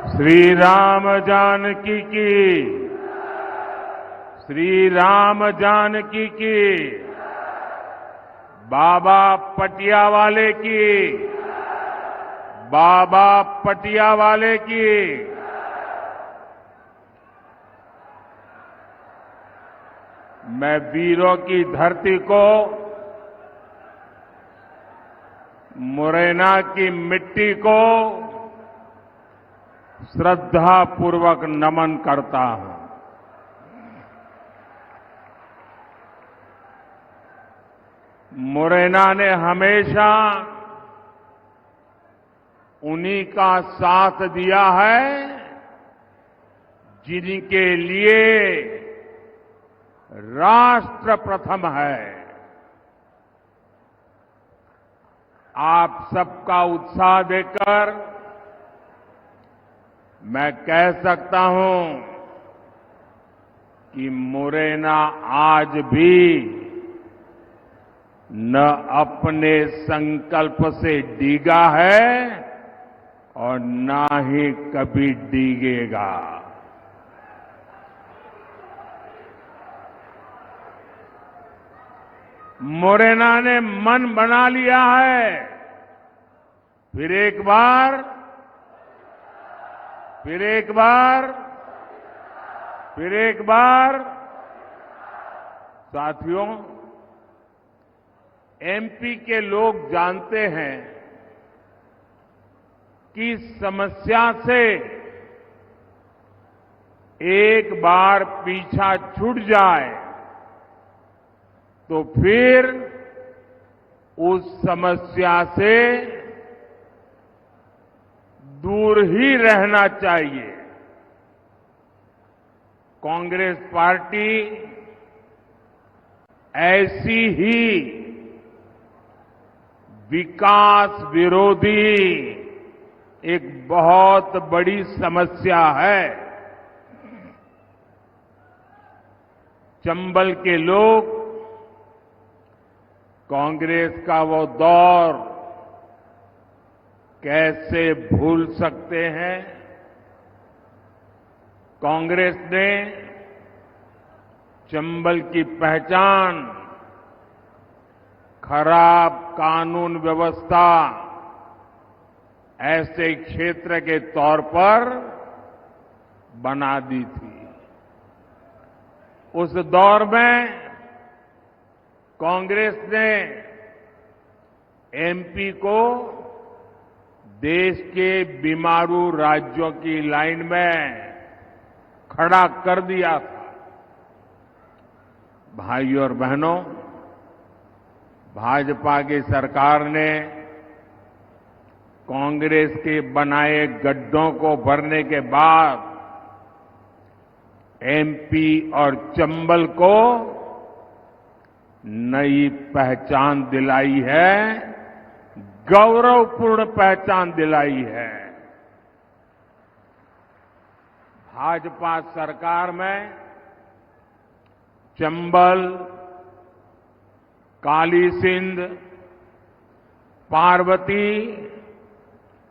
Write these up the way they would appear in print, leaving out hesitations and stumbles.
श्री राम जानकी की, श्री राम जानकी की, बाबा पटियावाले की, बाबा पटियावाले की। मैं वीरों की धरती को, मुरैना की मिट्टी को श्रद्धापूर्वक नमन करता हूं। मुरैना ने हमेशा उन्हीं का साथ दिया है जिनके लिए राष्ट्र प्रथम है। आप सबका उत्साह देखकर मैं कह सकता हूं कि मुरैना आज भी न अपने संकल्प से डिगा है और न ही कभी डिगेगा। मुरैना ने मन बना लिया है। फिर एक बार, फिर एक बार, फिर एक बार। साथियों, एमपी के लोग जानते हैं कि समस्या से एक बार पीछा छूट जाए तो फिर उस समस्या से दूर ही रहना चाहिए। कांग्रेस पार्टी ऐसी ही विकास विरोधी एक बहुत बड़ी समस्या है। चंबल के लोग कांग्रेस का वो दौर कैसे भूल सकते हैं। कांग्रेस ने चंबल की पहचान खराब कानून व्यवस्था ऐसे क्षेत्र के तौर पर बना दी थी। उस दौर में कांग्रेस ने एमपी को देश के बीमारू राज्यों की लाइन में खड़ा कर दिया था। भाइयों और बहनों, भाजपा की सरकार ने कांग्रेस के बनाए गड्ढों को भरने के बाद एमपी और चंबल को नई पहचान दिलाई है, गौरवपूर्ण पहचान दिलाई है। भाजपा सरकार में चंबल, काली सिंध, पार्वती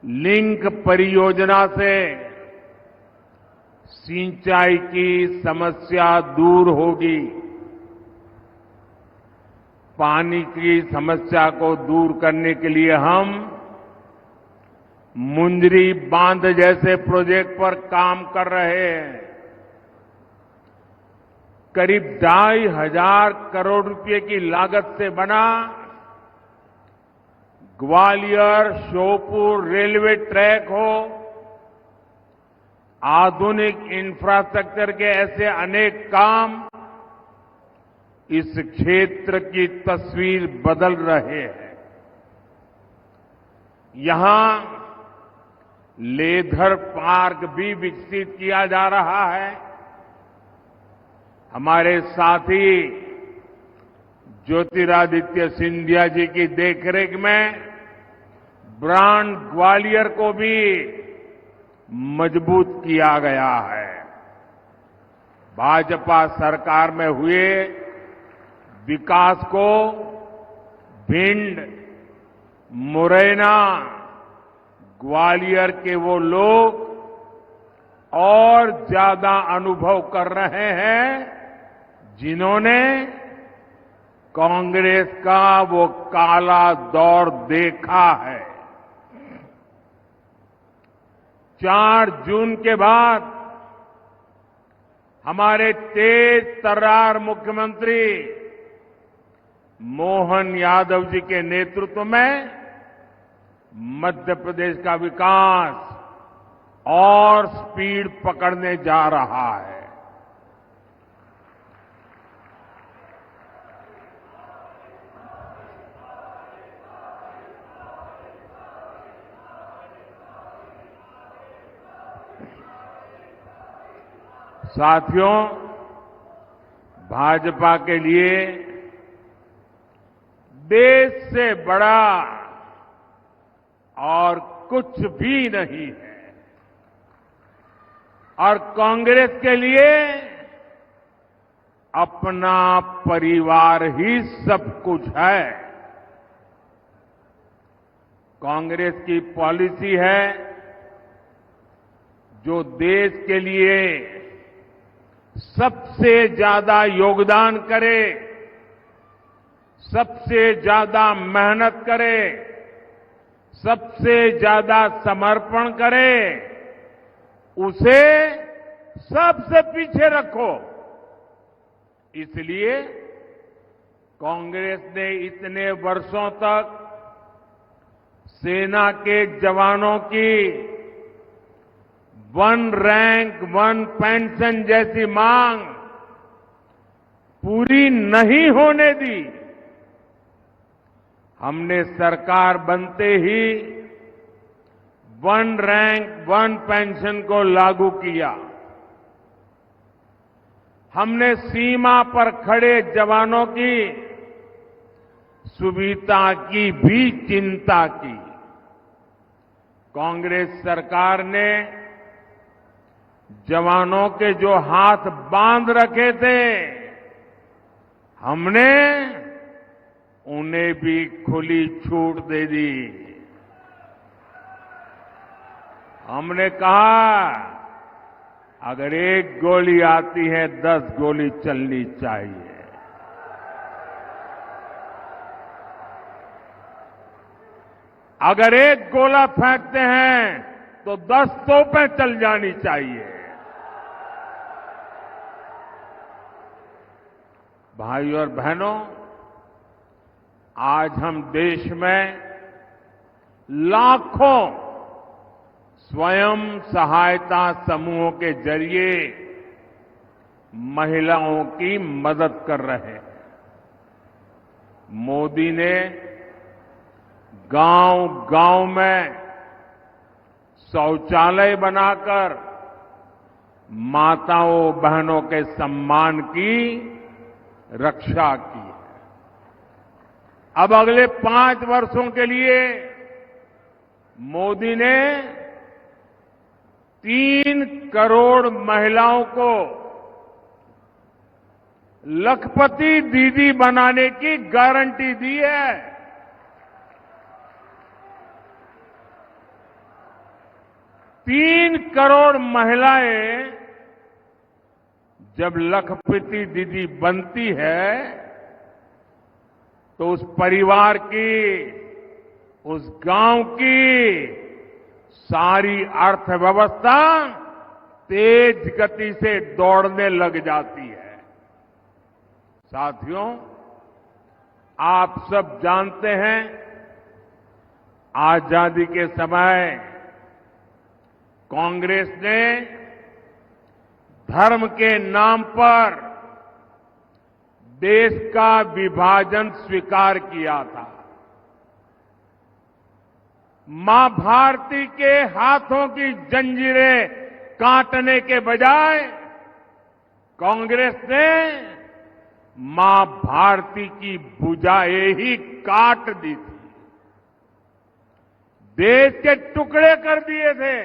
लिंक परियोजना से सिंचाई की समस्या दूर होगी। पानी की समस्या को दूर करने के लिए हम मुंजरी बांध जैसे प्रोजेक्ट पर काम कर रहे हैं। करीब 2,500 करोड़ रुपए की लागत से बना ग्वालियर श्योपुर रेलवे ट्रैक हो, आधुनिक इंफ्रास्ट्रक्चर के ऐसे अनेक काम इस क्षेत्र की तस्वीर बदल रहे हैं। यहां लेदर पार्क भी विकसित किया जा रहा है। हमारे साथी ज्योतिरादित्य सिंधिया जी की देखरेख में ब्रांड ग्वालियर को भी मजबूत किया गया है। भाजपा सरकार में हुए विकास को भिंड, मुरैना, ग्वालियर के वो लोग और ज्यादा अनुभव कर रहे हैं जिन्होंने कांग्रेस का वो काला दौर देखा है। 4 जून के बाद हमारे तेज तर्रार मुख्यमंत्री मोहन यादव जी के नेतृत्व में मध्य प्रदेश का विकास और स्पीड पकड़ने जा रहा है। साथियों, भाजपा के लिए देश से बड़ा और कुछ भी नहीं है और कांग्रेस के लिए अपना परिवार ही सब कुछ है। कांग्रेस की पॉलिसी है जो देश के लिए सबसे ज्यादा योगदान करे, सबसे ज्यादा मेहनत करे, सबसे ज्यादा समर्पण करे, उसे सबसे पीछे रखो। इसलिए कांग्रेस ने इतने वर्षों तक सेना के जवानों की 1 रैंक 1 पेंशन जैसी मांग पूरी नहीं होने दी। हमने सरकार बनते ही 1 रैंक 1 पेंशन को लागू किया। हमने सीमा पर खड़े जवानों की सुविधा की भी चिंता की। कांग्रेस सरकार ने जवानों के जो हाथ बांध रखे थे, हमने उन्हें भी खुली छूट दे दी। हमने कहा, अगर 1 गोली आती है 10 गोली चलनी चाहिए। अगर 1 गोला फेंकते हैं तो 10 तोपें चल जानी चाहिए। भाई और बहनों, आज हम देश में लाखों स्वयं सहायता समूहों के जरिए महिलाओं की मदद कर रहे हैं। मोदी ने गांव-गांव में शौचालय बनाकर माताओं बहनों के सम्मान की रक्षा की है। अब अगले 5 वर्षों के लिए मोदी ने 3 करोड़ महिलाओं को लखपति दीदी बनाने की गारंटी दी है। 3 करोड़ महिलाएं जब लखपति दीदी बनती है तो उस परिवार की, उस गांव की सारी अर्थव्यवस्था तेज गति से दौड़ने लग जाती है। साथियों, आप सब जानते हैं, आजादी के समय कांग्रेस ने धर्म के नाम पर देश का विभाजन स्वीकार किया था। मां भारती के हाथों की जंजीरें काटने के बजाय कांग्रेस ने मां भारती की भुजाएं ही काट दी थी, देश के टुकड़े कर दिए थे।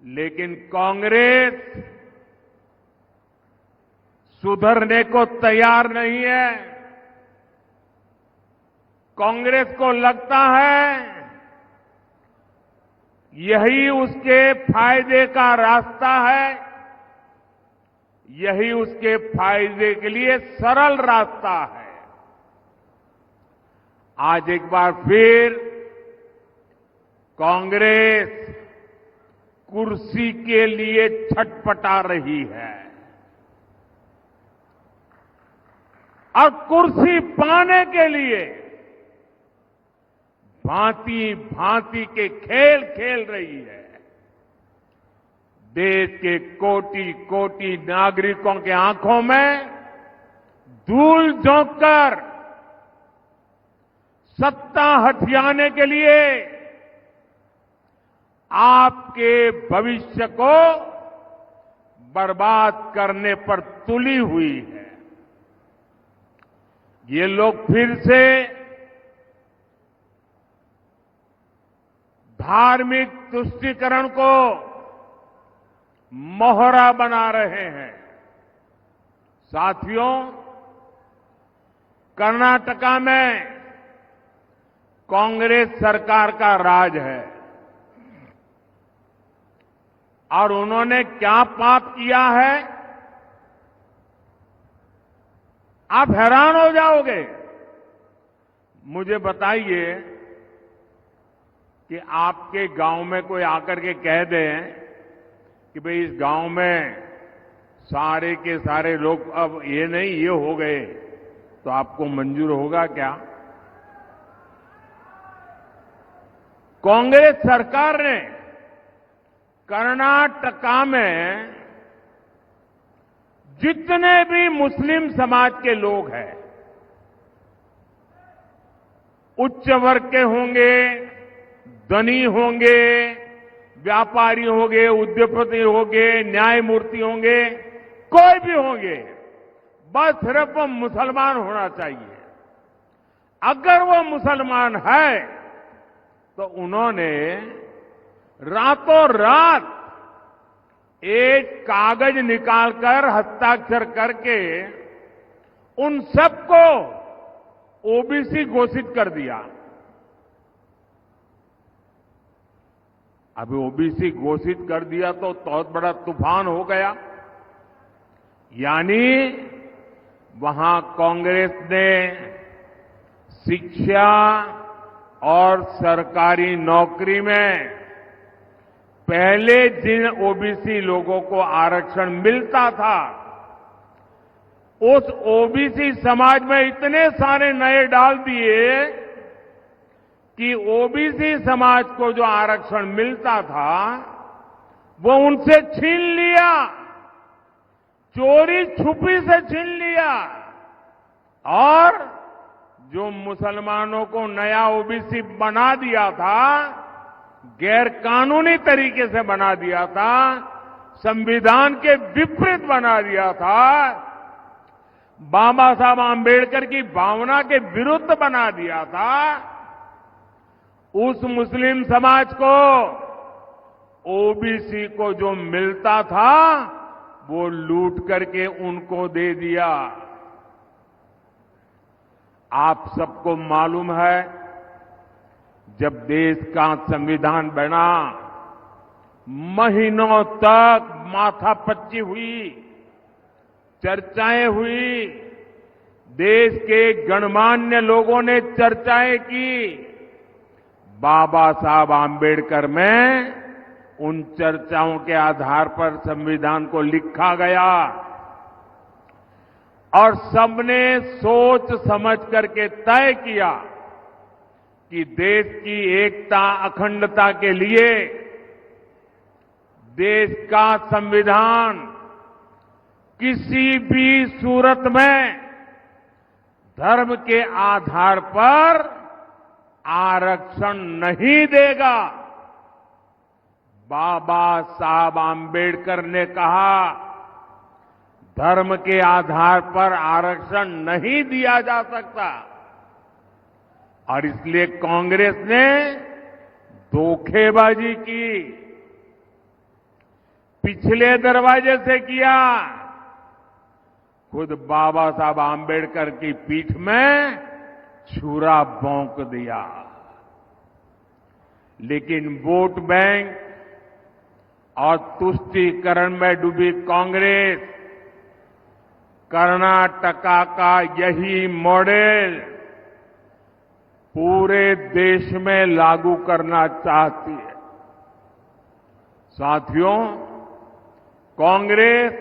लेकिन कांग्रेस सुधरने को तैयार नहीं है। कांग्रेस को लगता है यही उसके फायदे का रास्ता है, यही उसके फायदे के लिए सरल रास्ता है। आज एक बार फिर कांग्रेस कुर्सी के लिए छटपटा रही है और कुर्सी पाने के लिए भांति भांति के खेल खेल रही है। देश के कोटि कोटि नागरिकों के आंखों में धूल झोंककर सत्ता हथियाने के लिए आपके भविष्य को बर्बाद करने पर तुली हुई है। ये लोग फिर से धार्मिक तुष्टीकरण को मोहरा बना रहे हैं। साथियों, कर्नाटका में कांग्रेस सरकार का राज है और उन्होंने क्या पाप किया है, आप हैरान हो जाओगे। मुझे बताइए कि आपके गांव में कोई आकर के कह दे कि भाई इस गांव में सारे के सारे लोग अब ये नहीं ये हो गए, तो आपको मंजूर होगा क्या? कांग्रेस सरकार ने कर्नाटका में जितने भी मुस्लिम समाज के लोग हैं, उच्च वर्ग के होंगे, धनी होंगे, व्यापारी होंगे, उद्योगपति होंगे, न्यायमूर्ति होंगे, कोई भी होंगे, बस सिर्फ वो मुसलमान होना चाहिए। अगर वो मुसलमान है तो उन्होंने रातों रात एक कागज निकालकर हस्ताक्षर करके उन सबको ओबीसी घोषित कर दिया। अभी ओबीसी घोषित कर दिया तो बहुत बड़ा तूफान हो गया। यानी वहां कांग्रेस ने शिक्षा और सरकारी नौकरी में पहले जिन ओबीसी लोगों को आरक्षण मिलता था, उस ओबीसी समाज में इतने सारे नए डाल दिए कि ओबीसी समाज को जो आरक्षण मिलता था वो उनसे छीन लिया, चोरी छुपी से छीन लिया। और जो मुसलमानों को नया ओबीसी बना दिया था, गैर कानूनी तरीके से बना दिया था, संविधान के विपरीत बना दिया था, बाबा साहब आंबेडकर की भावना के विरुद्ध बना दिया था, उस मुस्लिम समाज को ओबीसी को जो मिलता था वो लूट करके उनको दे दिया। आप सबको मालूम है, जब देश का संविधान बना, महीनों तक माथापच्ची हुई, चर्चाएं हुई, देश के गणमान्य लोगों ने चर्चाएं की। बाबा साहब आंबेडकर में उन चर्चाओं के आधार पर संविधान को लिखा गया और सबने सोच समझ करके तय किया कि देश की एकता अखंडता के लिए देश का संविधान किसी भी सूरत में धर्म के आधार पर आरक्षण नहीं देगा। बाबा साहब आंबेडकर ने कहा, धर्म के आधार पर आरक्षण नहीं दिया जा सकता। और इसलिए कांग्रेस ने धोखेबाजी की, पिछले दरवाजे से किया। खुद बाबा साहब आंबेडकर की पीठ में छुरा भोंक दिया। लेकिन वोट बैंक और तुष्टीकरण में डूबी कांग्रेस कर्नाटका का यही मॉडल पूरे देश में लागू करना चाहती है। साथियों, कांग्रेस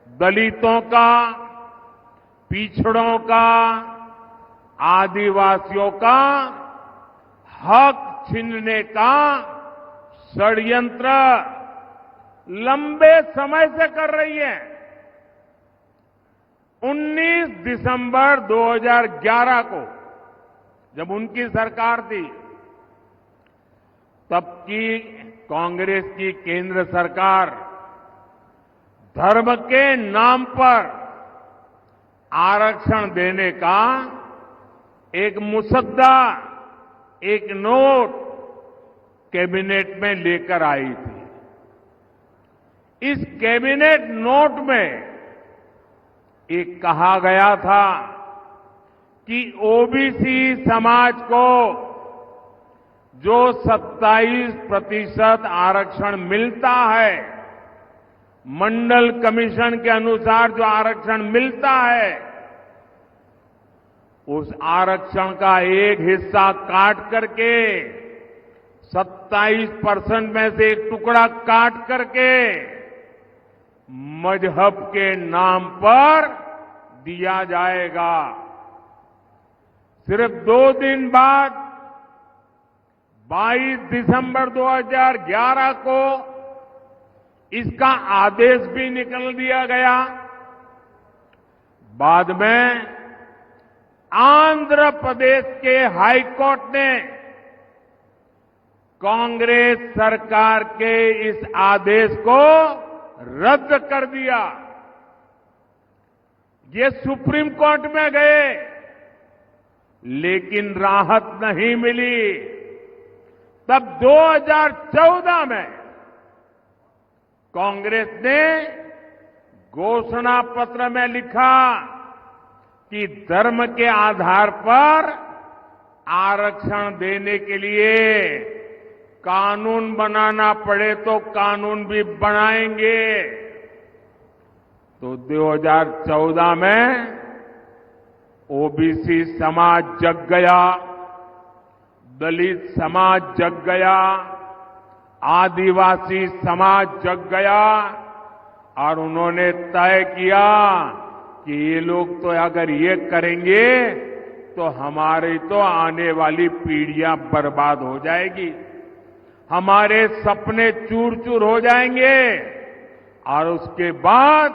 दलितों का, पिछड़ों का, आदिवासियों का हक छीनने का षड्यंत्र लंबे समय से कर रही है। 19 दिसंबर 2011 को जब उनकी सरकार थी, तब की कांग्रेस की केंद्र सरकार धर्म के नाम पर आरक्षण देने का एक मुसद्दा, एक नोट कैबिनेट में लेकर आई थी। इस कैबिनेट नोट में एक कहा गया था कि ओबीसी समाज को जो 27% आरक्षण मिलता है, मंडल कमीशन के अनुसार जो आरक्षण मिलता है, उस आरक्षण का एक हिस्सा काट करके 27% में से एक टुकड़ा काट करके मजहब के नाम पर दिया जाएगा। सिर्फ 2 दिन बाद 22 दिसंबर 2011 को इसका आदेश भी निकल दिया गया। बाद में आंध्र प्रदेश के हाईकोर्ट ने कांग्रेस सरकार के इस आदेश को रद्द कर दिया। ये सुप्रीम कोर्ट में गए, लेकिन राहत नहीं मिली। तब 2014 में कांग्रेस ने घोषणा पत्र में लिखा कि धर्म के आधार पर आरक्षण देने के लिए कानून बनाना पड़े तो कानून भी बनाएंगे। तो 2014 में ओबीसी समाज जग गया, दलित समाज जग गया, आदिवासी समाज जग गया और उन्होंने तय किया कि ये लोग तो अगर ये करेंगे तो हमारी तो आने वाली पीढ़ियां बर्बाद हो जाएगी, हमारे सपने चूर चूर हो जाएंगे। और उसके बाद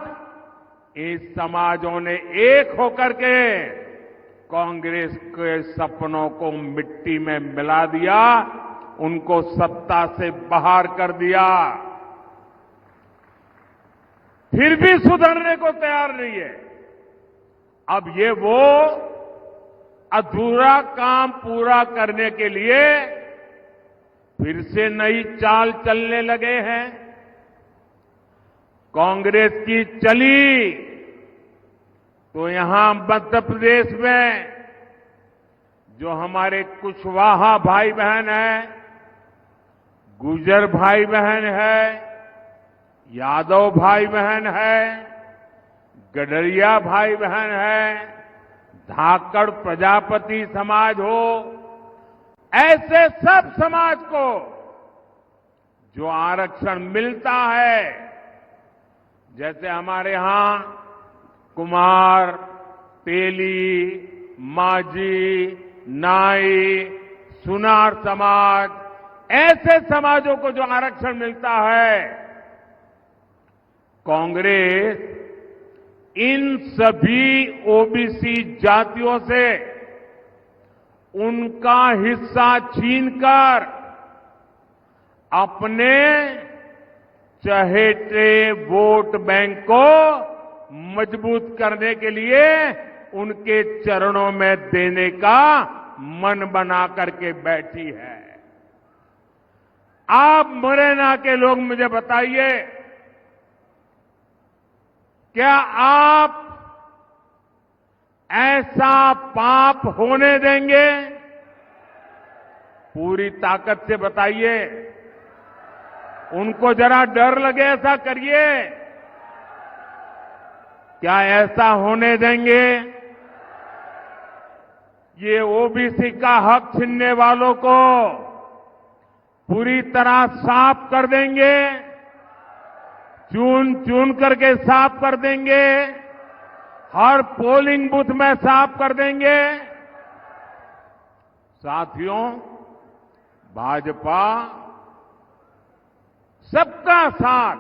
इस समाजों ने एक होकर के कांग्रेस के सपनों को मिट्टी में मिला दिया, उनको सत्ता से बाहर कर दिया। फिर भी सुधरने को तैयार नहीं है। अब ये वो अधूरा काम पूरा करने के लिए फिर से नई चाल चलने लगे हैं। कांग्रेस की चली तो यहां मध्य प्रदेश में जो हमारे कुशवाहा भाई बहन हैं, गुर्जर भाई बहन है, यादव भाई बहन है, गडरिया भाई बहन है, धाकड़ प्रजापति समाज हो, ऐसे सब समाज को जो आरक्षण मिलता है, जैसे हमारे यहां कुमार, तेली, माझी, नाई, सुनार समाज, ऐसे समाजों को जो आरक्षण मिलता है, कांग्रेस इन सभी ओबीसी जातियों से उनका हिस्सा छीनकर अपने चहेते वोट बैंक को मजबूत करने के लिए उनके चरणों में देने का मन बना करके बैठी है। आप मुरैना के लोग मुझे बताइए, क्या आप ऐसा पाप होने देंगे? पूरी ताकत से बताइए। उनको जरा डर लगे ऐसा करिए। क्या ऐसा होने देंगे? ये ओबीसी का हक छीनने वालों को पूरी तरह साफ कर देंगे, चुन चुन करके साफ कर देंगे, हर पोलिंग बूथ में साफ कर देंगे। साथियों, भाजपा सबका साथ,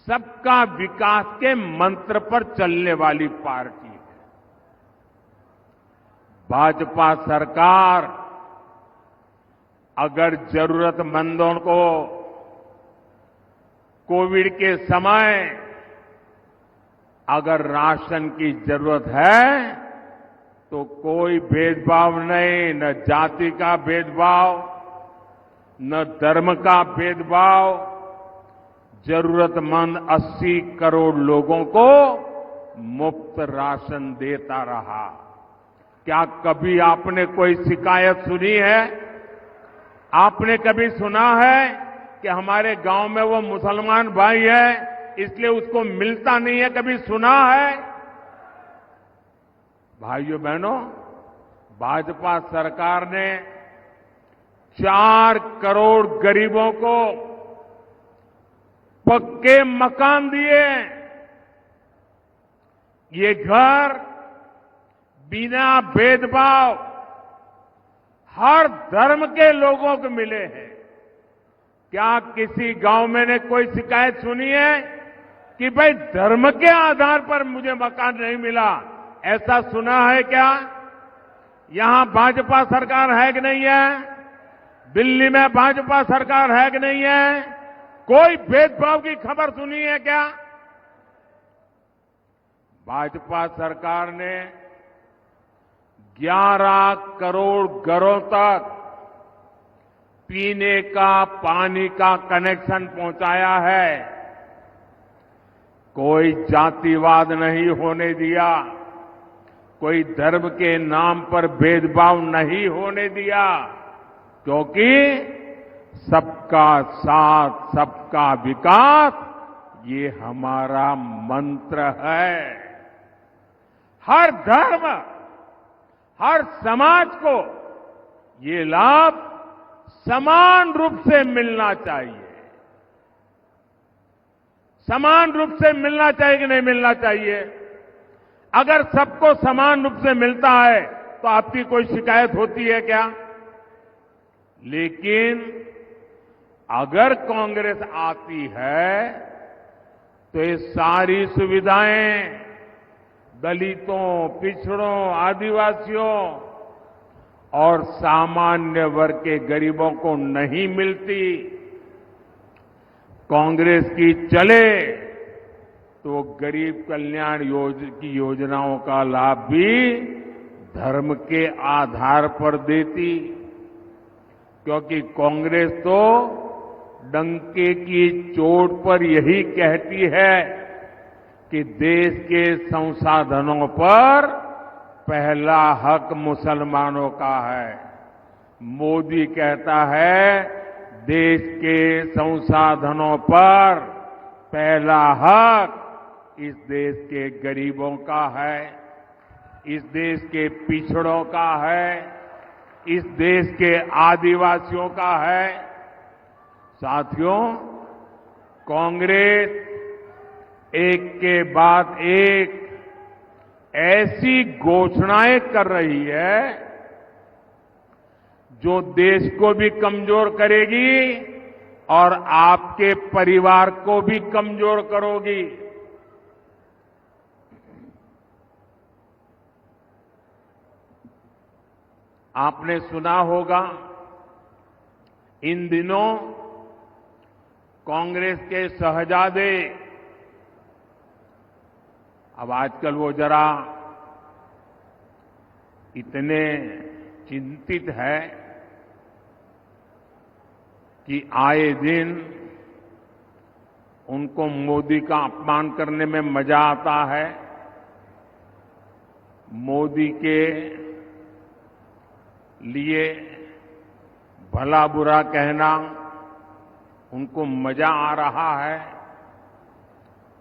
सबका विकास के मंत्र पर चलने वाली पार्टी है। भाजपा सरकार अगर जरूरतमंदों को कोविड के समय अगर राशन की जरूरत है तो कोई भेदभाव नहीं, न जाति का भेदभाव, न धर्म का भेदभाव, जरूरतमंद 80 करोड़ लोगों को मुफ्त राशन देता रहा। क्या कभी आपने कोई शिकायत सुनी है? आपने कभी सुना है कि हमारे गांव में वो मुसलमान भाई है इसलिए उसको मिलता नहीं है? कभी सुना है? भाइयों बहनों, भाजपा सरकार ने 4 करोड़ गरीबों को पक्के मकान दिए। ये घर बिना भेदभाव हर धर्म के लोगों को मिले हैं। क्या किसी गांव में ने कोई शिकायत सुनी है कि भाई धर्म के आधार पर मुझे मकान नहीं मिला? ऐसा सुना है क्या? यहां भाजपा सरकार है कि नहीं है? दिल्ली में भाजपा सरकार है कि नहीं है? कोई भेदभाव की खबर सुनी है क्या? भाजपा सरकार ने 11 करोड़ घरों तक पीने का पानी का कनेक्शन पहुंचाया है। कोई जातिवाद नहीं होने दिया, कोई धर्म के नाम पर भेदभाव नहीं होने दिया, क्योंकि सबका साथ, सबका विकास ये हमारा मंत्र है। हर धर्म, हर समाज को ये लाभ समान रूप से मिलना चाहिए। समान रूप से मिलना चाहिए कि नहीं मिलना चाहिए? अगर सबको समान रूप से मिलता है तो आपकी कोई शिकायत होती है क्या? लेकिन अगर कांग्रेस आती है तो ये सारी सुविधाएं दलितों, पिछड़ों, आदिवासियों और सामान्य वर्ग के गरीबों को नहीं मिलती। कांग्रेस की चले तो गरीब कल्याण की योजनाओं का लाभ भी धर्म के आधार पर देती, क्योंकि कांग्रेस तो डंके की चोट पर यही कहती है कि देश के संसाधनों पर पहला हक मुसलमानों का है। मोदी कहता है देश के संसाधनों पर पहला हक इस देश के गरीबों का है, इस देश के पिछड़ों का है, इस देश के आदिवासियों का है। साथियों, कांग्रेस एक के बाद एक ऐसी घोषणाएं कर रही है जो देश को भी कमजोर करेगी और आपके परिवार को भी कमजोर करोगी। आपने सुना होगा इन दिनों कांग्रेस के शहजादे, अब आजकल वो जरा इतने चिंतित है कि आए दिन उनको मोदी का अपमान करने में मजा आता है। मोदी के लिए भला बुरा कहना उनको मजा आ रहा है,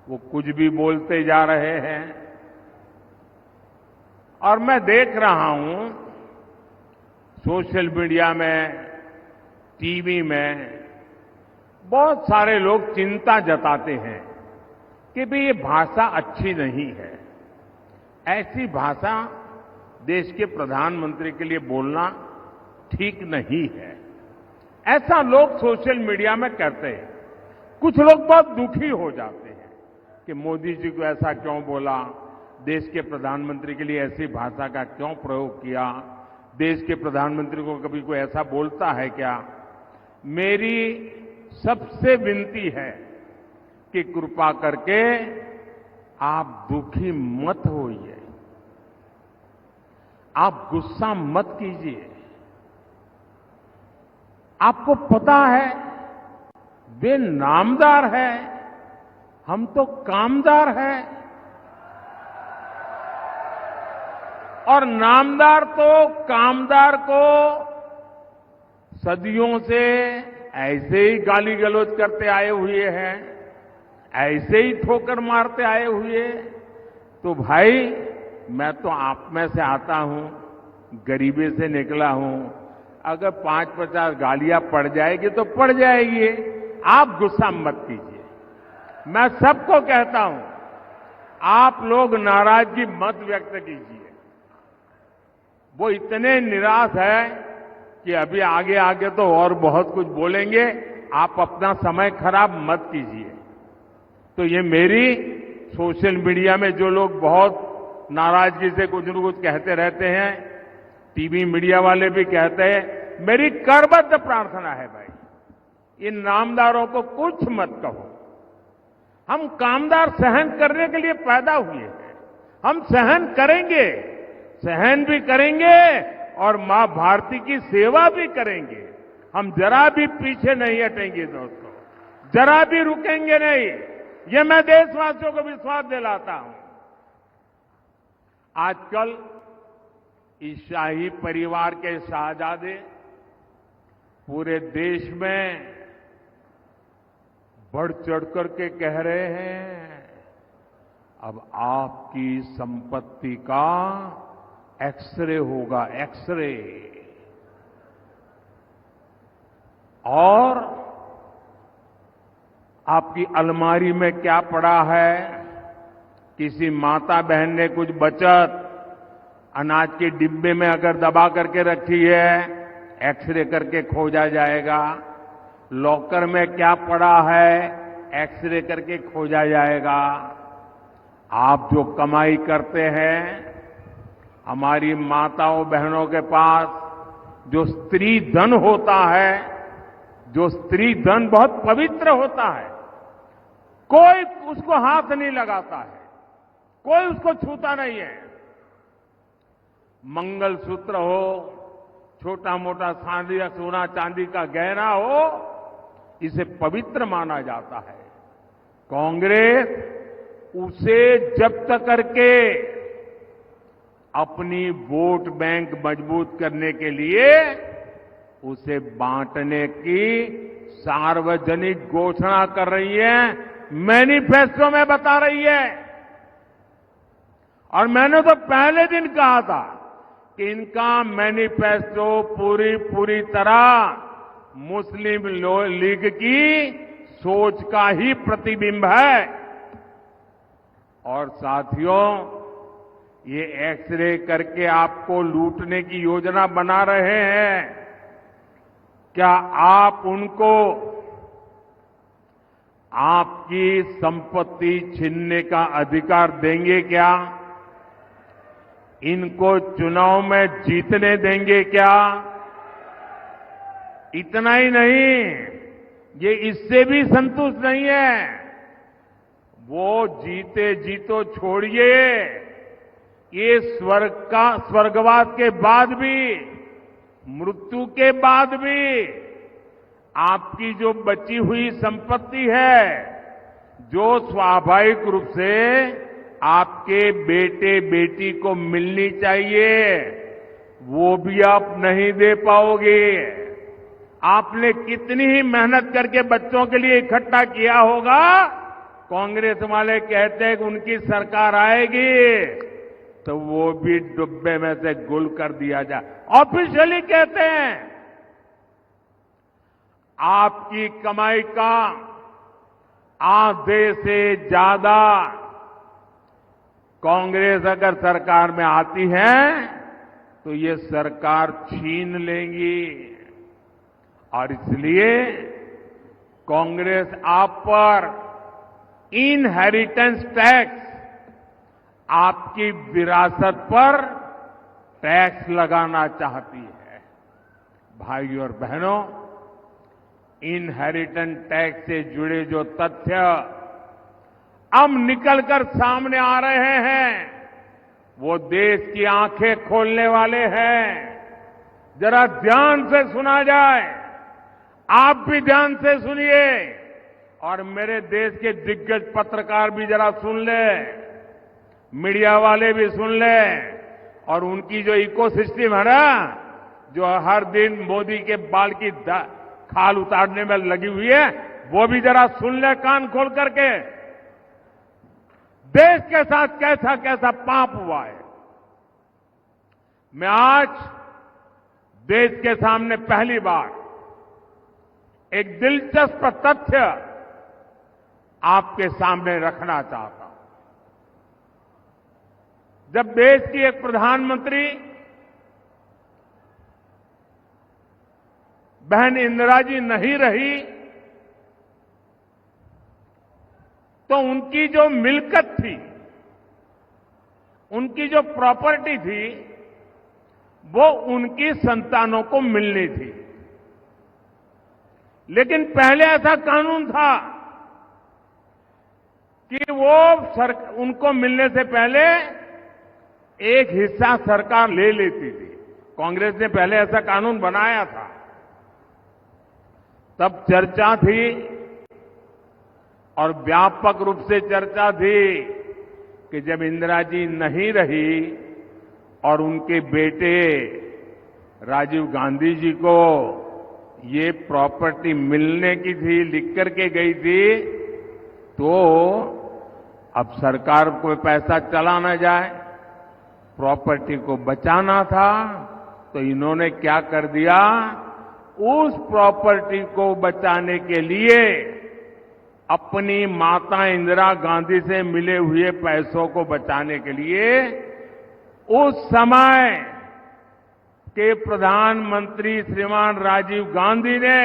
वो कुछ भी बोलते जा रहे हैं। और मैं देख रहा हूं सोशल मीडिया में, टीवी में बहुत सारे लोग चिंता जताते हैं कि भाई ये भाषा अच्छी नहीं है। ऐसी भाषा देश के प्रधानमंत्री के लिए बोलना ठीक नहीं है, ऐसा लोग सोशल मीडिया में कहते हैं। कुछ लोग बहुत दुखी हो जाते हैं कि मोदी जी को ऐसा क्यों बोला, देश के प्रधानमंत्री के लिए ऐसी भाषा का क्यों प्रयोग किया, देश के प्रधानमंत्री को कभी कोई ऐसा बोलता है क्या। मेरी सबसे विनती है कि कृपा करके आप दुखी मत होइए, आप गुस्सा मत कीजिए। आपको पता है वे नामदार है, हम तो कामदार हैं। और नामदार तो कामदार को सदियों से ऐसे ही गाली गलौज करते आए हुए हैं, ऐसे ही ठोकर मारते आए हुए। तो भाई मैं तो आप में से आता हूं, गरीबी से निकला हूं। अगर 5-50 गालियां पड़ जाएगी तो पड़ जाएगी, आप गुस्सा मत कीजिए। मैं सबको कहता हूं, आप लोग नाराजगी मत व्यक्त कीजिए। वो इतने निराश है कि अभी आगे आगे तो और बहुत कुछ बोलेंगे, आप अपना समय खराब मत कीजिए। तो ये मेरी सोशल मीडिया में जो लोग बहुत नाराजगी से कुछ न कुछ कहते रहते हैं, टीवी मीडिया वाले भी कहते हैं, मेरी करबद्ध प्रार्थना है भाई, इन नामदारों को कुछ मत कहो। हम कामदार सहन करने के लिए पैदा हुए हैं, हम सहन करेंगे, सहन भी करेंगे और मां भारती की सेवा भी करेंगे। हम जरा भी पीछे नहीं हटेंगे दोस्तों, जरा भी रुकेंगे नहीं। ये मैं देशवासियों को विश्वास दिलाता हूं। आजकल इस शाही परिवार के शाहजादे पूरे देश में बढ़ चढ़कर के कह रहे हैं, अब आपकी संपत्ति का एक्सरे होगा, एक्सरे। और आपकी अलमारी में क्या पड़ा है, किसी माता बहन ने कुछ बचत अनाज के डिब्बे में अगर दबा करके रखी है, एक्सरे करके खोजा जाएगा। लॉकर में क्या पड़ा है, एक्सरे करके खोजा जाएगा। आप जो कमाई करते हैं, हमारी माताओं बहनों के पास जो स्त्री धन होता है, जो स्त्री धन बहुत पवित्र होता है, कोई उसको हाथ नहीं लगाता है, कोई उसको छूता नहीं है। मंगलसूत्र हो, छोटा मोटा सोना चांदी का गहना हो, इसे पवित्र माना जाता है। कांग्रेस उसे जब्त करके अपनी वोट बैंक मजबूत करने के लिए उसे बांटने की सार्वजनिक घोषणा कर रही है, मैनिफेस्टो में बता रही है। और मैंने तो पहले दिन कहा था कि इनका मैनिफेस्टो पूरी तरह मुस्लिम लीग की सोच का ही प्रतिबिंब है। और साथियों, ये एक्सरे करके आपको लूटने की योजना बना रहे हैं। क्या आप उनको आपकी संपत्ति छीनने का अधिकार देंगे क्या? इनको चुनाव में जीतने देंगे क्या? इतना ही नहीं, ये इससे भी संतुष्ट नहीं है। वो जीते जीतो छोड़िए, ये स्वर्गवास के बाद भी, मृत्यु के बाद भी आपकी जो बची हुई संपत्ति है, जो स्वाभाविक रूप से आपके बेटे बेटी को मिलनी चाहिए, वो भी आप नहीं दे पाओगे। आपने कितनी ही मेहनत करके बच्चों के लिए इकट्ठा किया होगा, कांग्रेस वाले कहते हैं कि उनकी सरकार आएगी तो वो भी डब्बे में से गुल कर दिया जाए। ऑफिशियली कहते हैं आपकी कमाई का आधे से ज्यादा कांग्रेस अगर सरकार में आती है तो ये सरकार छीन लेंगी। और इसलिए कांग्रेस आप पर इनहेरिटेंस टैक्स, आपकी विरासत पर टैक्स लगाना चाहती है। भाइयों और बहनों, इनहेरिटेंस टैक्स से जुड़े जो तथ्य अब निकलकर सामने आ रहे हैं वो देश की आंखें खोलने वाले हैं। जरा ध्यान से सुना जाए, आप भी ध्यान से सुनिए और मेरे देश के दिग्गज पत्रकार भी जरा सुन ले, मीडिया वाले भी सुन ले, और उनकी जो इकोसिस्टम है ना, जो हर दिन मोदी के बाल की खाल उतारने में लगी हुई है, वो भी जरा सुन ले कान खोल करके। देश के साथ कैसा कैसा पाप हुआ है। मैं आज देश के सामने पहली बार एक दिलचस्प तथ्य आपके सामने रखना चाहता हूं। जब देश की एक प्रधानमंत्री बहन इंदिरा जी नहीं रही तो उनकी जो मिल्कत थी, उनकी जो प्रॉपर्टी थी, वो उनकी संतानों को मिलनी थी। लेकिन पहले ऐसा कानून था कि वो उनको मिलने से पहले एक हिस्सा सरकार ले लेती थी। कांग्रेस ने पहले ऐसा कानून बनाया था। तब चर्चा थी और व्यापक रूप से चर्चा थी कि जब इंदिरा जी नहीं रही और उनके बेटे राजीव गांधी जी को ये प्रॉपर्टी मिलने की थी, लिख करके गई थी, तो अब सरकार को पैसा चला ना जाए, प्रॉपर्टी को बचाना था, तो इन्होंने क्या कर दिया, उस प्रॉपर्टी को बचाने के लिए अपनी माता इंदिरा गांधी से मिले हुए पैसों को बचाने के लिए उस समय के प्रधानमंत्री श्रीमान राजीव गांधी ने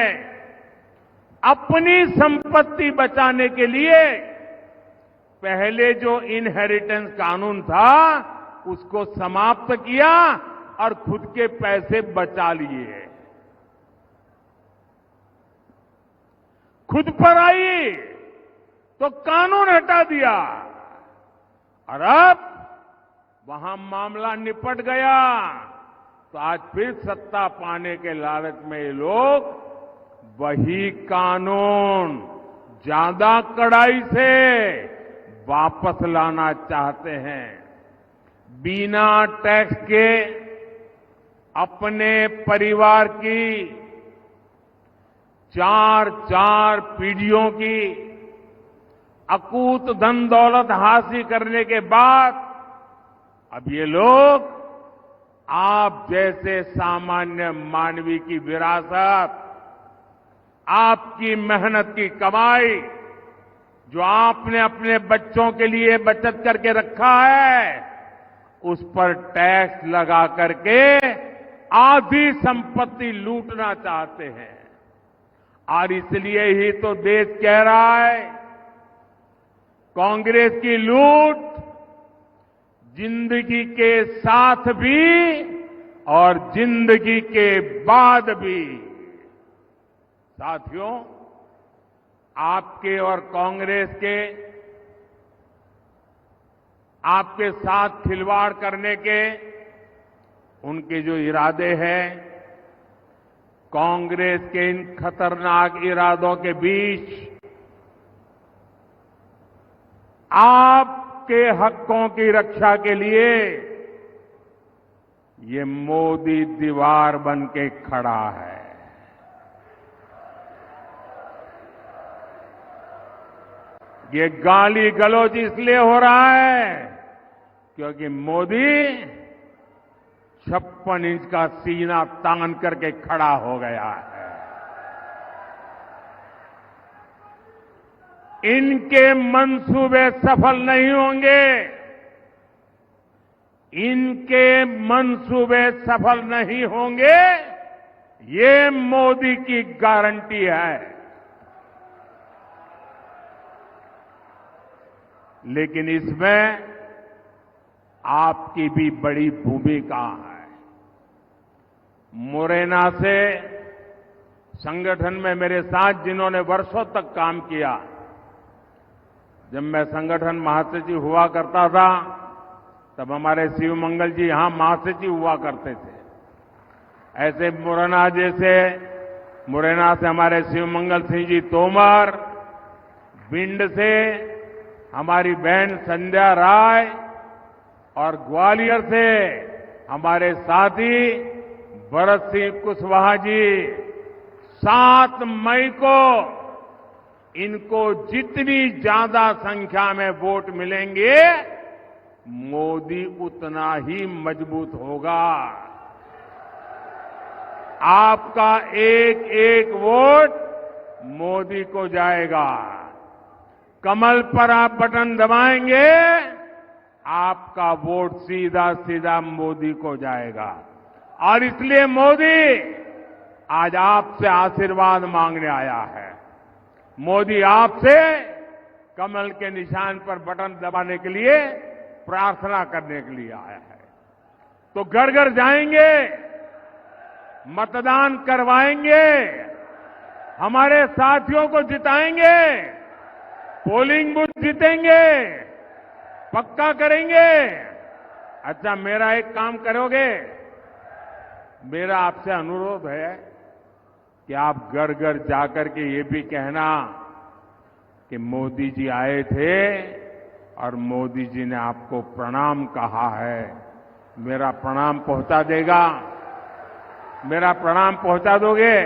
अपनी संपत्ति बचाने के लिए पहले जो इनहेरिटेंस कानून था उसको समाप्त किया और खुद के पैसे बचा लिए। खुद पर आई तो कानून हटा दिया और अब वहां मामला निपट गया। तो आज फिर सत्ता पाने के लालच में ये लोग वही कानून ज्यादा कड़ाई से वापस लाना चाहते हैं। बिना टैक्स के अपने परिवार की 4 पीढ़ियों की अकूत धन दौलत हासिल करने के बाद अब ये लोग आप जैसे सामान्य मानवी की विरासत, आपकी मेहनत की कमाई, जो आपने अपने बच्चों के लिए बचत करके रखा है, उस पर टैक्स लगा करके आधी संपत्ति लूटना चाहते हैं। और इसलिए ही तो देश कह रहा है कांग्रेस की लूट जिंदगी के साथ भी और जिंदगी के बाद भी। साथियों, आपके और कांग्रेस के आपके साथ खिलवाड़ करने के उनके जो इरादे हैं, कांग्रेस के इन खतरनाक इरादों के बीच आपके हकों की रक्षा के लिए ये मोदी दीवार बन के खड़ा है। ये गाली गलौज इसलिए हो रहा है क्योंकि मोदी 56 इंच का सीना तान करके खड़ा हो गया है। इनके मंसूबे सफल नहीं होंगे, इनके मंसूबे सफल नहीं होंगे, ये मोदी की गारंटी है। लेकिन इसमें आपकी भी बड़ी भूमिका है। मुरैना से संगठन में मेरे साथ जिन्होंने वर्षों तक काम किया, जब मैं संगठन महासचिव हुआ करता था तब हमारे शिवमंगल जी यहां महासचिव हुआ करते थे। ऐसे मुरैना से हमारे शिवमंगल सिंह जी तोमर, भिंड से हमारी बहन संध्या राय और ग्वालियर से हमारे साथी भरत सिंह कुशवाहा जी, 7 मई को इनको जितनी ज्यादा संख्या में वोट मिलेंगे, मोदी उतना ही मजबूत होगा। आपका एक एक वोट मोदी को जाएगा। कमल पर आप बटन दबाएंगे, आपका वोट सीधा सीधा मोदी को जाएगा। और इसलिए मोदी आज आपसे आशीर्वाद मांगने आया है। मोदी आपसे कमल के निशान पर बटन दबाने के लिए प्रार्थना करने के लिए आया है। तो घर घर जाएंगे, मतदान करवाएंगे, हमारे साथियों को जिताएंगे, पोलिंग बूथ जीतेंगे, पक्का करेंगे। अच्छा, मेरा एक काम करोगे? मेरा आपसे अनुरोध है कि आप घर घर जाकर के ये भी कहना कि मोदी जी आए थे और मोदी जी ने आपको प्रणाम कहा है। मेरा प्रणाम पहुंचा देगा? मेरा प्रणाम पहुंचा दोगे?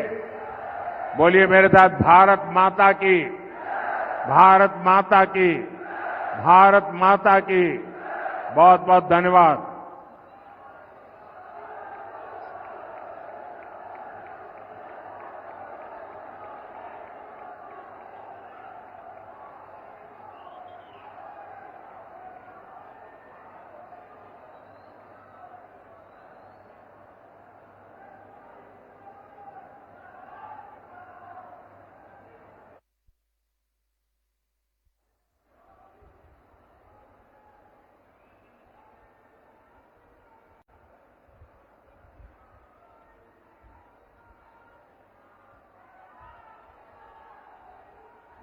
बोलिए मेरे साथ, भारत माता की, भारत माता की, भारत माता की। बहुत बहुत धन्यवाद।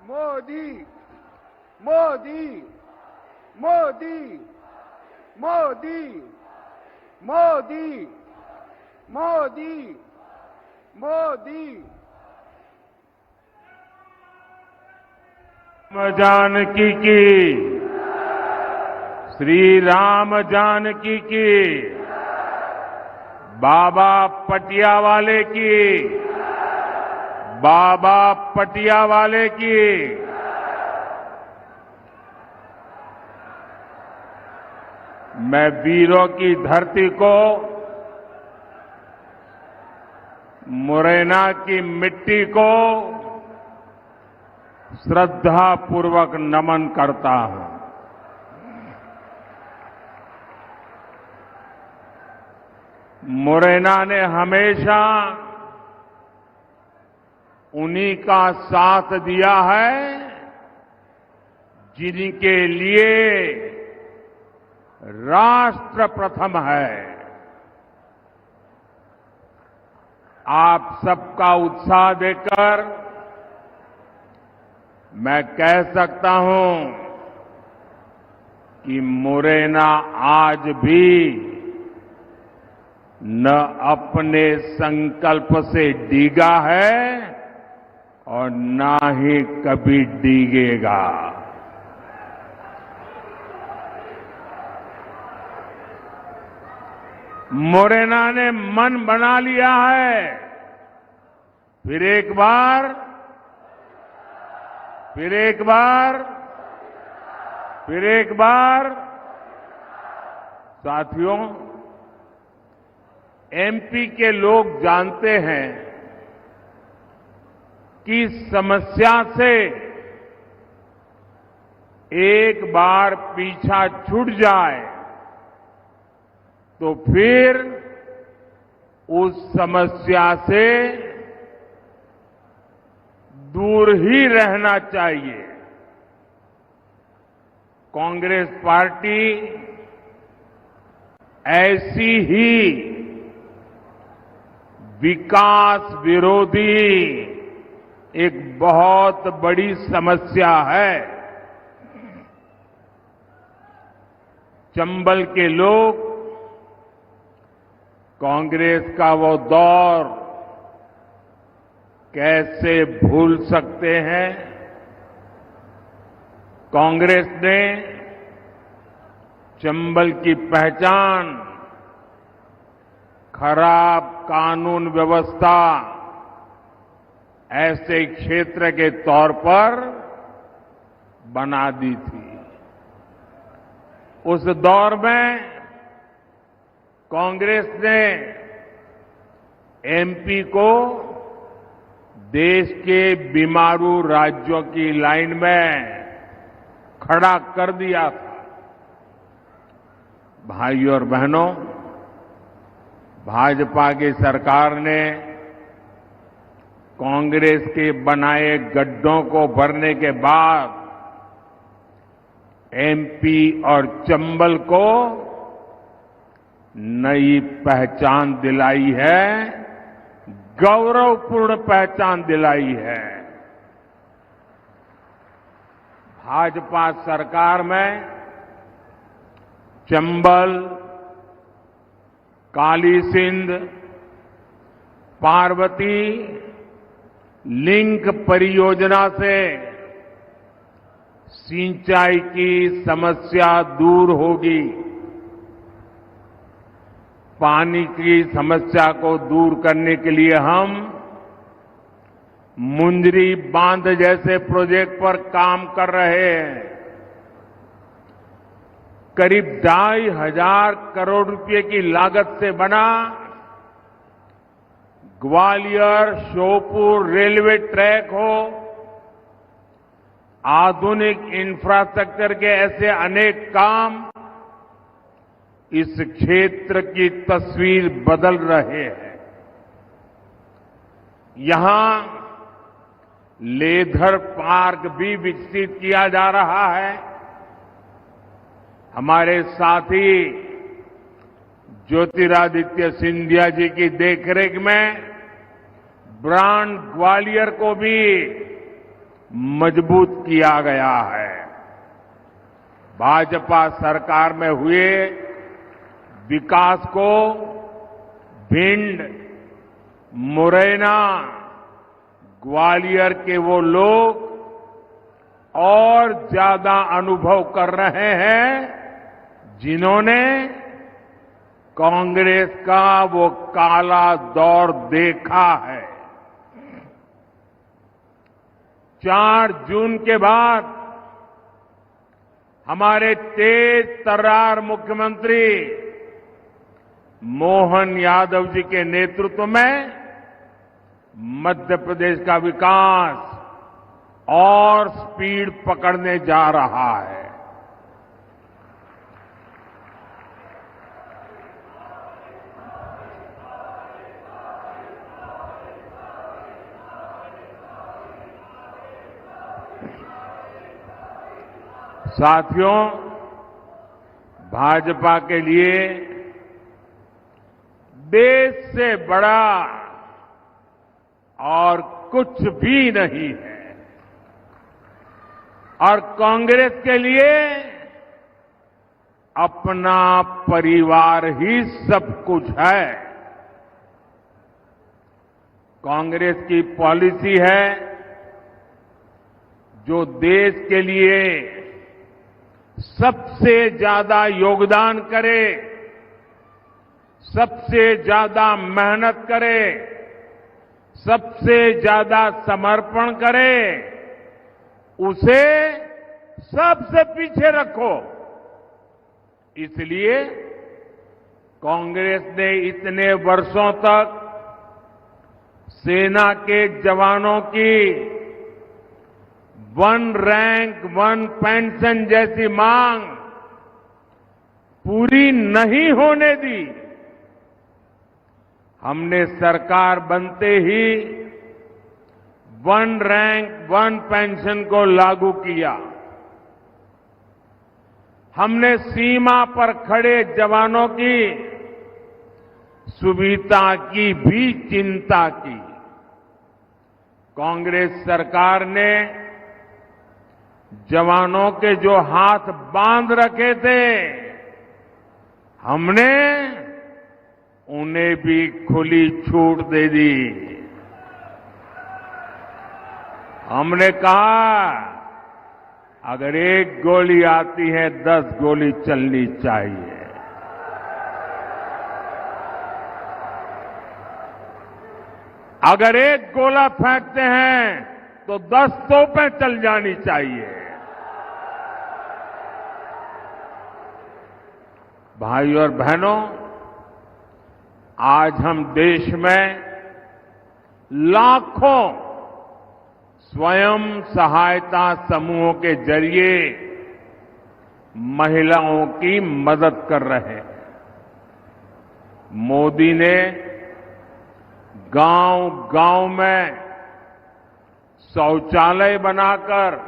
मोदी मोदी मोदी मोदी मोदी मोदी मोदी। जानकी की, श्री राम जानकी की, बाबा पटियावाले की, बाबा पटियावाले की। मैं वीरों की धरती को, मुरैना की मिट्टी को श्रद्धापूर्वक नमन करता हूं। मुरैना ने हमेशा उन्हीं का साथ दिया है जिनके लिए राष्ट्र प्रथम है। आप सबका उत्साह देखकर मैं कह सकता हूं कि मुरैना आज भी न अपने संकल्प से डिगा है और ना ही कभी डिगेगा। मुरैना ने मन बना लिया है, फिर एक बार फिर एक बार साथियों, एमपी के लोग जानते हैं कि समस्या से एक बार पीछा छूट जाए तो फिर उस समस्या से दूर ही रहना चाहिए। कांग्रेस पार्टी ऐसी ही विकास विरोधी एक बहुत बड़ी समस्या है। चंबल के लोग कांग्रेस का वो दौर कैसे भूल सकते हैं। कांग्रेस ने चंबल की पहचान खराब कानून व्यवस्था ऐसे क्षेत्र के तौर पर बना दी थी। उस दौर में कांग्रेस ने एमपी को देश के बीमारू राज्यों की लाइन में खड़ा कर दिया था। भाइयों और बहनों, भाजपा की सरकार ने कांग्रेस के बनाए गड्ढों को भरने के बाद एमपी और चंबल को नई पहचान दिलाई है, गौरवपूर्ण पहचान दिलाई है। भाजपा सरकार में चंबल, काली सिंध, पार्वती लिंक परियोजना से सिंचाई की समस्या दूर होगी। पानी की समस्या को दूर करने के लिए हम मुंदरी बांध जैसे प्रोजेक्ट पर काम कर रहे हैं। करीब 2,500 करोड़ रुपए की लागत से बना ग्वालियर श्योपुर रेलवे ट्रैक हो, आधुनिक इंफ्रास्ट्रक्चर के ऐसे अनेक काम इस क्षेत्र की तस्वीर बदल रहे हैं। यहां लेदर पार्क भी विकसित किया जा रहा है। हमारे साथी ज्योतिरादित्य सिंधिया जी की देखरेख में ब्रांड ग्वालियर को भी मजबूत किया गया है। भाजपा सरकार में हुए विकास को भिंड, मुरैना, ग्वालियर के वो लोग और ज्यादा अनुभव कर रहे हैं जिन्होंने कांग्रेस का वो काला दौर देखा है। 4 जून के बाद हमारे तेज तर्रार मुख्यमंत्री मोहन यादव जी के नेतृत्व में मध्य प्रदेश का विकास और स्पीड पकड़ने जा रहा है। साथियों, भाजपा के लिए देश से बड़ा और कुछ भी नहीं है और कांग्रेस के लिए अपना परिवार ही सब कुछ है। कांग्रेस की पॉलिसी है जो देश के लिए सबसे ज्यादा योगदान करे, सबसे ज्यादा मेहनत करे, सबसे ज्यादा समर्पण करे, उसे सबसे पीछे रखो। इसलिए कांग्रेस ने इतने वर्षों तक सेना के जवानों की वन रैंक वन पेंशन जैसी मांग पूरी नहीं होने दी। हमने सरकार बनते ही वन रैंक वन पेंशन को लागू किया। हमने सीमा पर खड़े जवानों की सुविधा की भी चिंता की। कांग्रेस सरकार ने जवानों के जो हाथ बांध रखे थे, हमने उन्हें भी खुली छूट दे दी। हमने कहा अगर एक गोली आती है 10 गोली चलनी चाहिए। अगर एक गोला फेंकते हैं तो 10 तोपें चल जानी चाहिए। भाई और बहनों, आज हम देश में लाखों स्वयं सहायता समूहों के जरिए महिलाओं की मदद कर रहे हैं। मोदी ने गांव-गांव में शौचालय बनाकर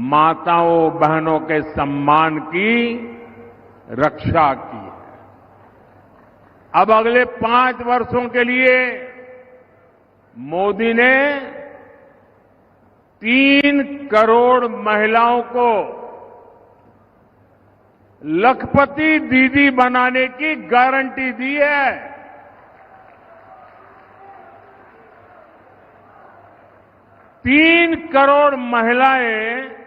माताओं बहनों के सम्मान की रक्षा की है। अब अगले 5 वर्षों के लिए मोदी ने 3 करोड़ महिलाओं को लखपति दीदी बनाने की गारंटी दी है। 3 करोड़ महिलाएं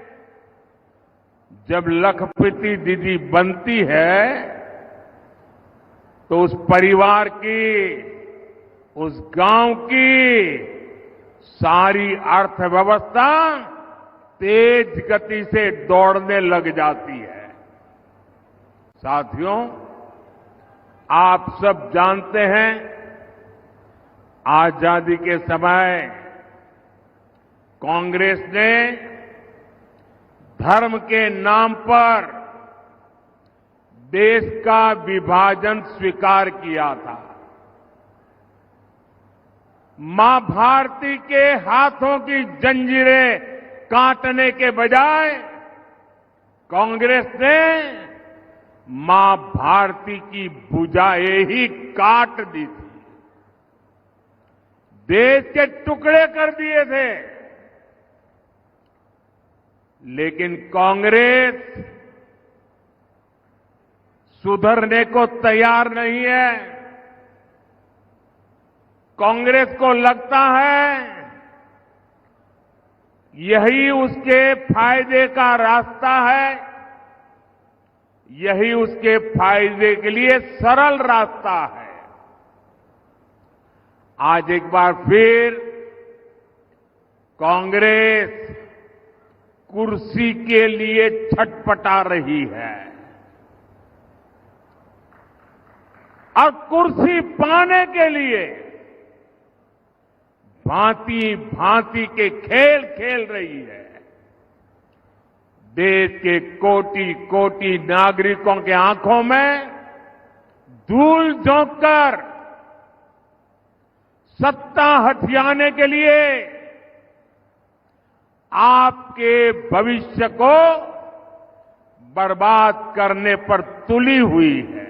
जब लखपति दीदी बनती है तो उस परिवार की, उस गांव की सारी अर्थव्यवस्था तेज गति से दौड़ने लग जाती है। साथियों, आप सब जानते हैं आजादी के समय कांग्रेस ने धर्म के नाम पर देश का विभाजन स्वीकार किया था। मां भारती के हाथों की जंजीरें काटने के बजाय कांग्रेस ने मां भारती की भुजाएं ही काट दी थी, देश के टुकड़े कर दिए थे। लेकिन कांग्रेस सुधरने को तैयार नहीं है। कांग्रेस को लगता है यही उसके फायदे का रास्ता है, यही उसके फायदे के लिए सरल रास्ता है। आज एक बार फिर कांग्रेस कुर्सी के लिए छटपटा रही है और कुर्सी पाने के लिए भांति भांति के खेल खेल रही है। देश के कोटि कोटि नागरिकों के आंखों में धूल झोंककर सत्ता हथियाने के लिए आपके भविष्य को बर्बाद करने पर तुली हुई है।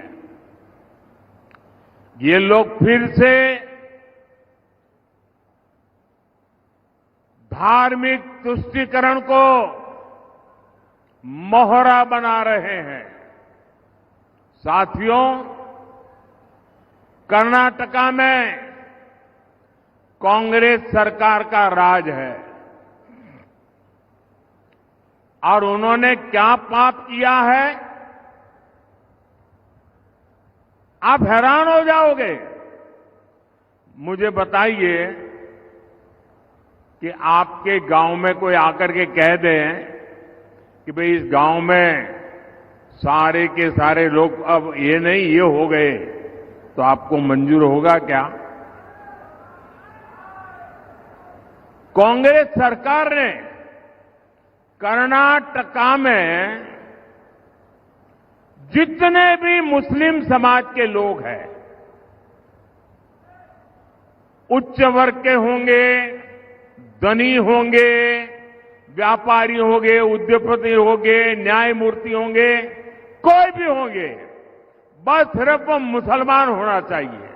ये लोग फिर से धार्मिक तुष्टीकरण को मोहरा बना रहे हैं। साथियों, कर्नाटका में कांग्रेस सरकार का राज है और उन्होंने क्या पाप किया है, आप हैरान हो जाओगे। मुझे बताइए कि आपके गांव में कोई आकर के कह दे कि भाई इस गांव में सारे के सारे लोग अब ये नहीं ये हो गए, तो आपको मंजूर होगा क्या? कांग्रेस सरकार ने कर्नाटका में जितने भी मुस्लिम समाज के लोग हैं, उच्च वर्ग के होंगे, धनी होंगे, व्यापारी होंगे, उद्योगपति होंगे, न्यायमूर्ति होंगे, कोई भी होंगे, बस सिर्फ वो मुसलमान होना चाहिए।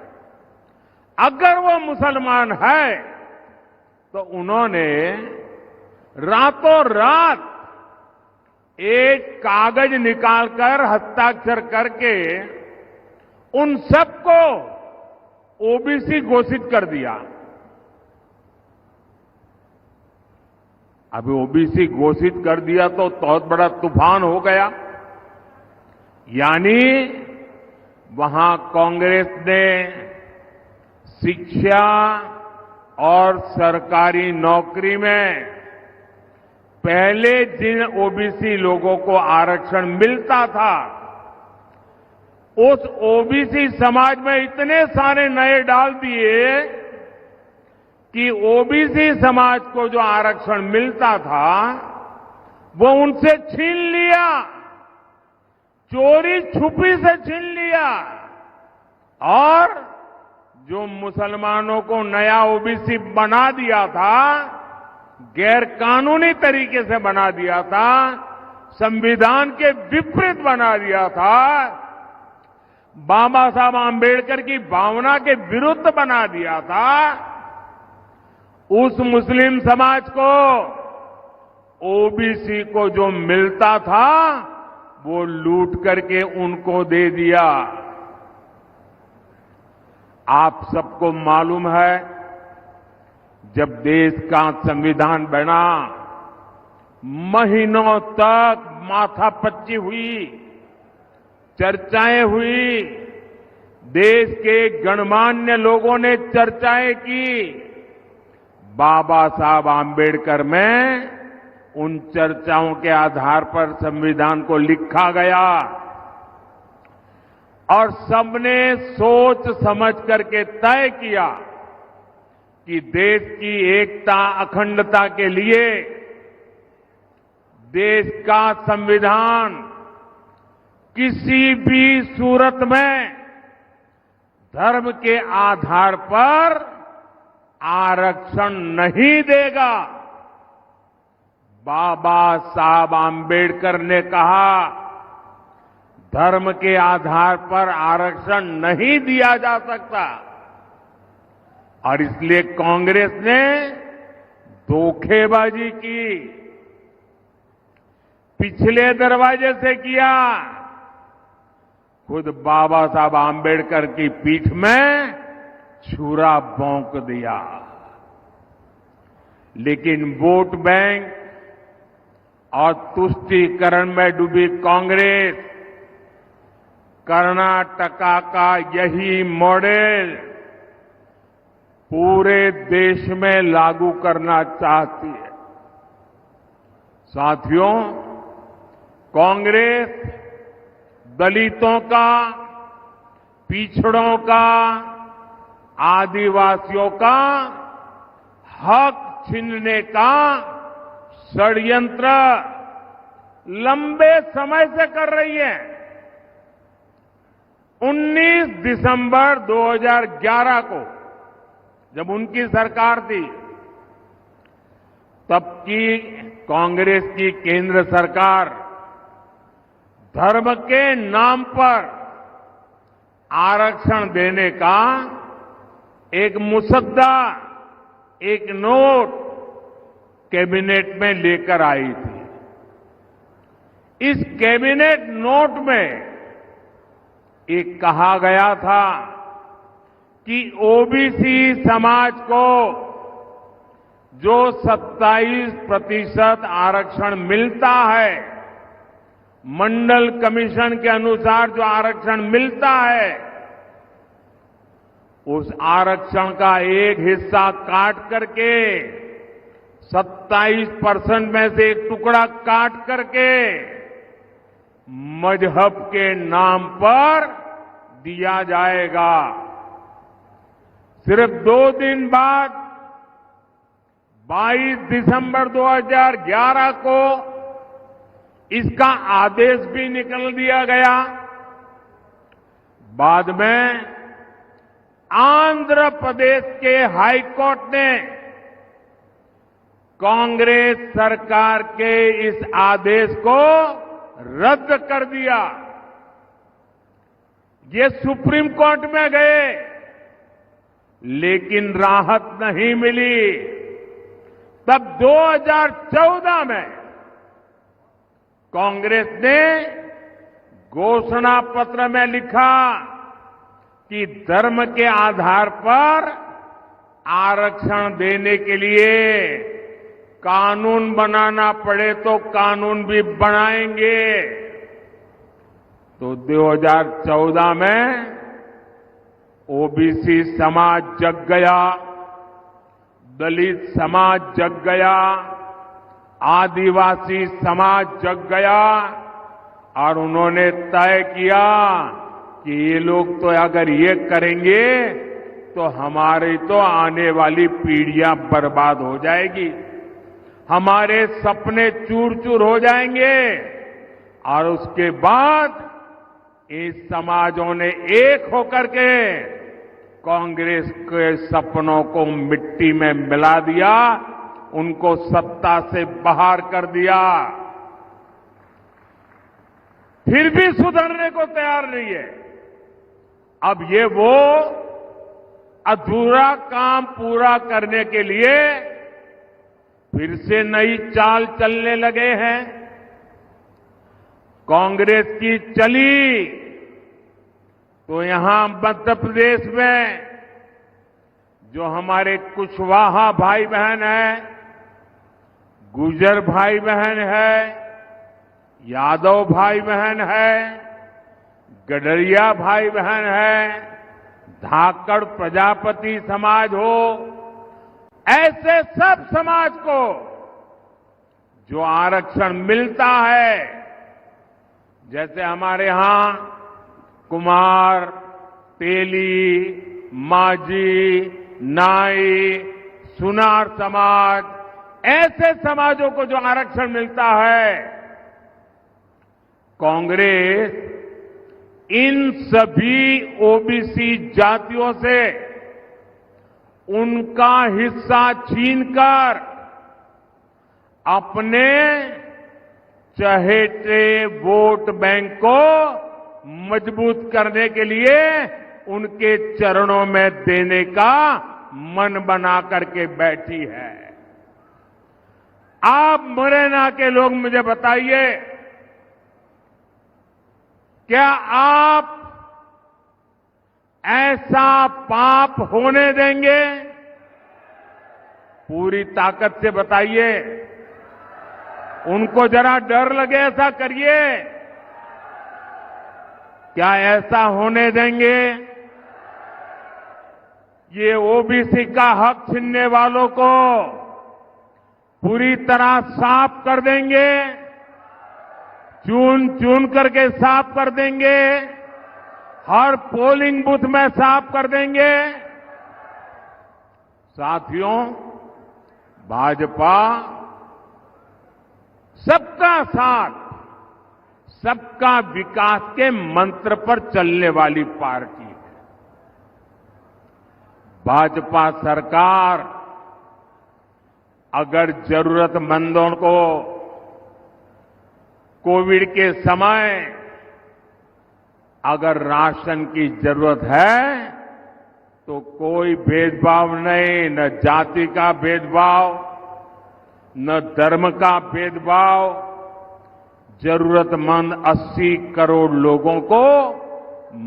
अगर वो मुसलमान है तो उन्होंने रातों रात एक कागज निकालकर हस्ताक्षर करके उन सबको ओबीसी घोषित कर दिया। अभी ओबीसी घोषित कर दिया तो बहुत बड़ा तूफान हो गया। यानी वहां कांग्रेस ने शिक्षा और सरकारी नौकरी में पहले जिन ओबीसी लोगों को आरक्षण मिलता था, उस ओबीसी समाज में इतने सारे नए डाल दिए कि ओबीसी समाज को जो आरक्षण मिलता था वो उनसे छीन लिया, चोरी छुपी से छीन लिया। और जो मुसलमानों को नया ओबीसी बना दिया था, गैर कानूनी तरीके से बना दिया था, संविधान के विपरीत बना दिया था, बाबा साहब आंबेडकर की भावना के विरुद्ध बना दिया था, उस मुस्लिम समाज को ओबीसी को जो मिलता था वो लूट करके उनको दे दिया। आप सबको मालूम है, जब देश का संविधान बना, महीनों तक माथापच्ची हुई, चर्चाएं हुई, देश के गणमान्य लोगों ने चर्चाएं की। बाबा साहब आंबेडकर में उन चर्चाओं के आधार पर संविधान को लिखा गया और सबने सोच समझ करके तय किया कि देश की एकता अखंडता के लिए देश का संविधान किसी भी सूरत में धर्म के आधार पर आरक्षण नहीं देगा। बाबा साहब आंबेडकर ने कहा, धर्म के आधार पर आरक्षण नहीं दिया जा सकता। और इसलिए कांग्रेस ने धोखेबाजी की, पिछले दरवाजे से किया। खुद बाबा साहब आंबेडकर की पीठ में छुरा भोंक दिया। लेकिन वोट बैंक और तुष्टीकरण में डूबी कांग्रेस कर्नाटका का यही मॉडल पूरे देश में लागू करना चाहती है। साथियों, कांग्रेस दलितों का, पिछड़ों का, आदिवासियों का हक छीनने का षड्यंत्र लंबे समय से कर रही है। 19 दिसंबर 2011 को जब उनकी सरकार थी, तब की कांग्रेस की केंद्र सरकार धर्म के नाम पर आरक्षण देने का एक मुसद्दा, एक नोट कैबिनेट में लेकर आई थी। इस कैबिनेट नोट में एक कहा गया था कि ओबीसी समाज को जो 27% आरक्षण मिलता है, मंडल कमीशन के अनुसार जो आरक्षण मिलता है, उस आरक्षण का एक हिस्सा काट करके 27% में से एक टुकड़ा काट करके मजहब के नाम पर दिया जाएगा। सिर्फ 2 दिन बाद 22 दिसंबर 2011 को इसका आदेश भी निकल दिया गया। बाद में आंध्र प्रदेश के हाई कोर्ट ने कांग्रेस सरकार के इस आदेश को रद्द कर दिया। ये सुप्रीम कोर्ट में गए, लेकिन राहत नहीं मिली। तब 2014 में कांग्रेस ने घोषणा पत्र में लिखा कि धर्म के आधार पर आरक्षण देने के लिए कानून बनाना पड़े तो कानून भी बनाएंगे। तो 2014 में ओबीसी समाज जग गया, दलित समाज जग गया, आदिवासी समाज जग गया और उन्होंने तय किया कि ये लोग तो अगर ये करेंगे तो हमारी तो आने वाली पीढ़ियां बर्बाद हो जाएगी, हमारे सपने चूर चूर हो जाएंगे। और उसके बाद इस समाजों ने एक होकर के कांग्रेस के सपनों को मिट्टी में मिला दिया, उनको सत्ता से बाहर कर दिया। फिर भी सुधरने को तैयार नहीं है। अब ये वो अधूरा काम पूरा करने के लिए फिर से नई चाल चलने लगे हैं। कांग्रेस की चली तो यहां मध्य प्रदेश में जो हमारे कुशवाहा भाई बहन हैं, गुर्जर भाई बहन है, यादव भाई बहन है, गडरिया भाई बहन है, धाकड़ प्रजापति समाज हो, ऐसे सब समाज को जो आरक्षण मिलता है, जैसे हमारे यहां कुमार, तेली, माझी, नाई, सुनार समाज, ऐसे समाजों को जो आरक्षण मिलता है, कांग्रेस इन सभी ओबीसी जातियों से उनका हिस्सा छीनकर अपने चहेते वोट बैंक को मजबूत करने के लिए उनके चरणों में देने का मन बना करके बैठी है। आप मुरैना के लोग मुझे बताइए, क्या आप ऐसा पाप होने देंगे? पूरी ताकत से बताइए। उनको जरा डर लगे, ऐसा करिए। क्या ऐसा होने देंगे? ये ओबीसी का हक छीनने वालों को पूरी तरह साफ कर देंगे, चुन चुन करके साफ कर देंगे, हर पोलिंग बूथ में साफ कर देंगे। साथियों, भाजपा सबका साथ, सबका विकास के मंत्र पर चलने वाली पार्टी है। भाजपा सरकार अगर जरूरतमंदों को कोविड के समय अगर राशन की जरूरत है तो कोई भेदभाव नहीं, न जाति का भेदभाव, न धर्म का भेदभाव, जरूरतमंद 80 करोड़ लोगों को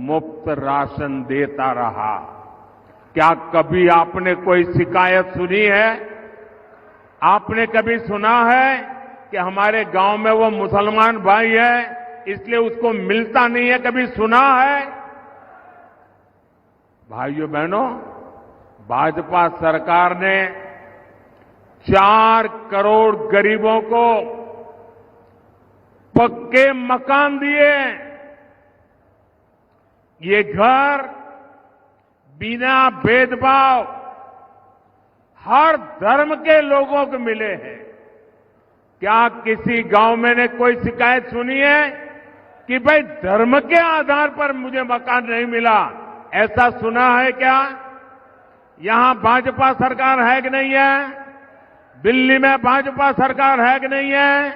मुफ्त राशन देता रहा। क्या कभी आपने कोई शिकायत सुनी है? आपने कभी सुना है कि हमारे गांव में वो मुसलमान भाई है इसलिए उसको मिलता नहीं है? कभी सुना है? भाइयों बहनों, भाजपा सरकार ने 4 करोड़ गरीबों को पक्के मकान दिए। ये घर बिना भेदभाव हर धर्म के लोगों को मिले हैं। क्या किसी गांव में ने कोई शिकायत सुनी है कि भाई धर्म के आधार पर मुझे मकान नहीं मिला? ऐसा सुना है क्या? यहां भाजपा सरकार है कि नहीं है? दिल्ली में भाजपा सरकार है कि नहीं है?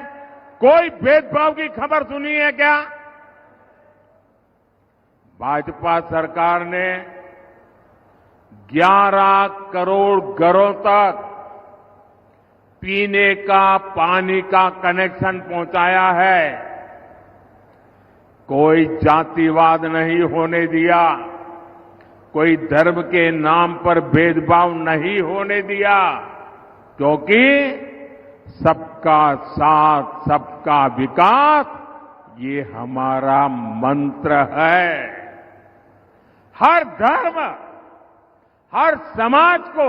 कोई भेदभाव की खबर सुनी है क्या? भाजपा सरकार ने 11 करोड़ घरों तक पीने का पानी का कनेक्शन पहुंचाया है। कोई जातिवाद नहीं होने दिया, कोई धर्म के नाम पर भेदभाव नहीं होने दिया, क्योंकि सबका साथ सबका विकास ये हमारा मंत्र है। हर धर्म, हर समाज को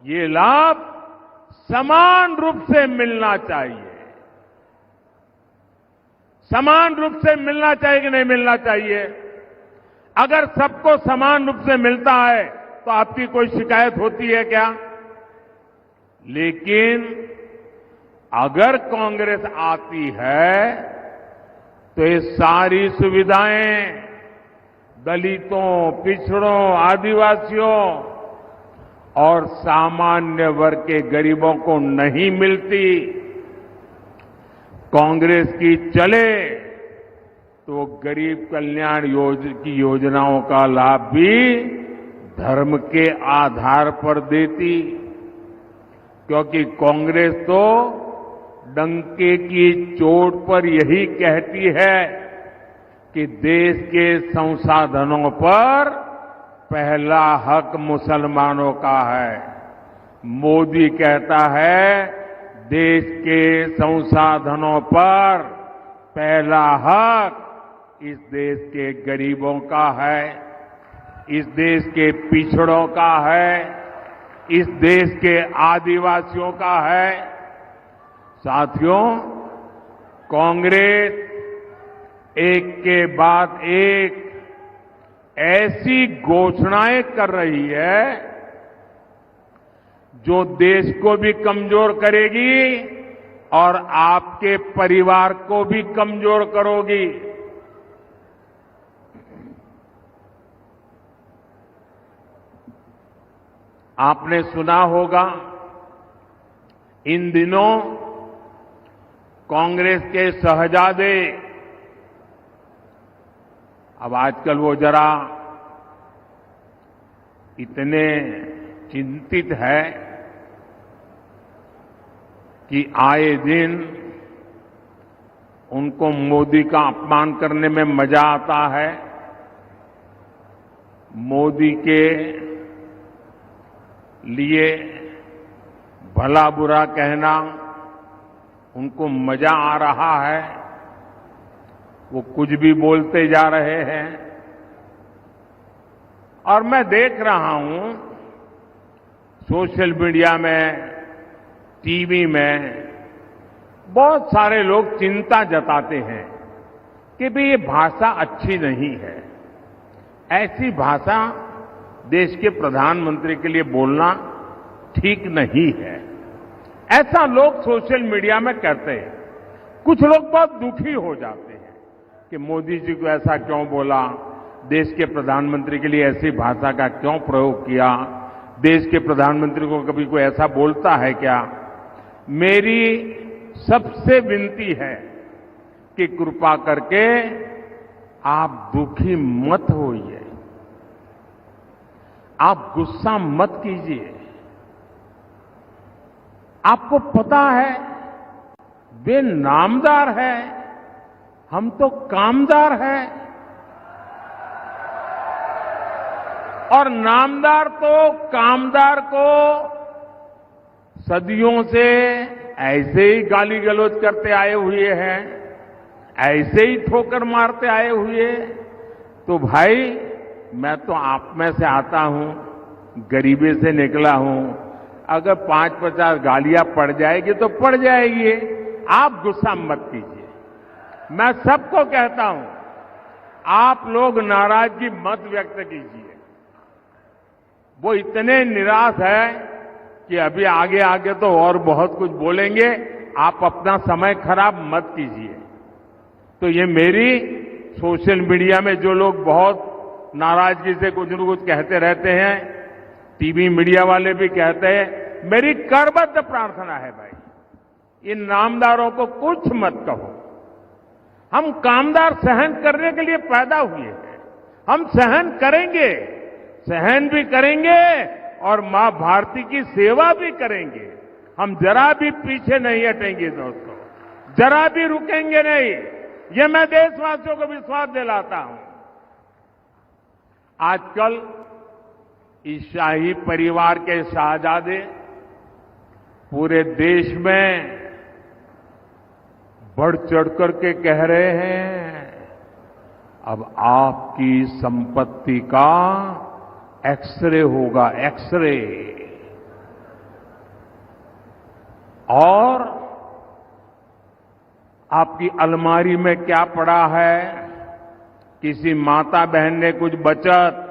ये लाभ समान रूप से मिलना चाहिए। समान रूप से मिलना चाहिए कि नहीं मिलना चाहिए? अगर सबको समान रूप से मिलता है तो आपकी कोई शिकायत होती है क्या? लेकिन अगर कांग्रेस आती है तो ये सारी सुविधाएं दलितों, पिछड़ों, आदिवासियों और सामान्य वर्ग के गरीबों को नहीं मिलती। कांग्रेस की चले तो गरीब कल्याण की योजनाओं का लाभ भी धर्म के आधार पर देती, क्योंकि कांग्रेस तो डंके की चोट पर यही कहती है कि देश के संसाधनों पर पहला हक मुसलमानों का है। मोदी कहता है देश के संसाधनों पर पहला हक इस देश के गरीबों का है, इस देश के पिछड़ों का है, इस देश के आदिवासियों का है। साथियों, कांग्रेस एक के बाद एक ऐसी घोषणाएं कर रही है जो देश को भी कमजोर करेगी और आपके परिवार को भी कमजोर करोगी। आपने सुना होगा इन दिनों कांग्रेस के शहजादे, अब आजकल वो जरा इतने चिंतित है कि आए दिन उनको मोदी का अपमान करने में मजा आता है। मोदी के लिए भला बुरा कहना उनको मजा आ रहा है। वो कुछ भी बोलते जा रहे हैं और मैं देख रहा हूं सोशल मीडिया में, टीवी में बहुत सारे लोग चिंता जताते हैं कि भाई ये भाषा अच्छी नहीं है। ऐसी भाषा देश के प्रधानमंत्री के लिए बोलना ठीक नहीं है, ऐसा लोग सोशल मीडिया में कहते हैं। कुछ लोग बहुत दुखी हो जाते हैं कि मोदी जी को ऐसा क्यों बोला, देश के प्रधानमंत्री के लिए ऐसी भाषा का क्यों प्रयोग किया, देश के प्रधानमंत्री को कभी कोई ऐसा बोलता है क्या? मेरी सबसे विनती है कि कृपा करके आप दुखी मत होइए, आप गुस्सा मत कीजिए। आपको पता है वे नामदार है, हम तो कामदार हैं। और नामदार तो कामदार को सदियों से ऐसे ही गाली गलौज करते आए हुए हैं, ऐसे ही ठोकर मारते आए हुए। तो भाई मैं तो आप में से आता हूं, गरीबी से निकला हूं, अगर 5-50 गालियां पड़ जाएगी तो पड़ जाएगी, आप गुस्सा मत कीजिए। मैं सबको कहता हूं, आप लोग नाराजगी मत व्यक्त कीजिए। वो इतने निराश है कि अभी आगे आगे तो और बहुत कुछ बोलेंगे, आप अपना समय खराब मत कीजिए। तो ये मेरी सोशल मीडिया में जो लोग बहुत नाराजगी से कुछ न कुछ कहते रहते हैं, टीवी मीडिया वाले भी कहते हैं, मेरी करबद्ध प्रार्थना है भाई, इन नामदारों को कुछ मत कहो। हम कामदार सहन करने के लिए पैदा हुए हैं, हम सहन करेंगे, सहन भी करेंगे और मां भारती की सेवा भी करेंगे। हम जरा भी पीछे नहीं हटेंगे दोस्तों, जरा भी रुकेंगे नहीं। ये मैं देशवासियों को विश्वास दिलाता हूं। आजकल इस शाही परिवार के शाहजादे पूरे देश में बढ़ चढ़ करके कह रहे हैं, अब आपकी संपत्ति का एक्सरे होगा, एक्सरे। और आपकी अलमारी में क्या पड़ा है, किसी माता बहन ने कुछ बचत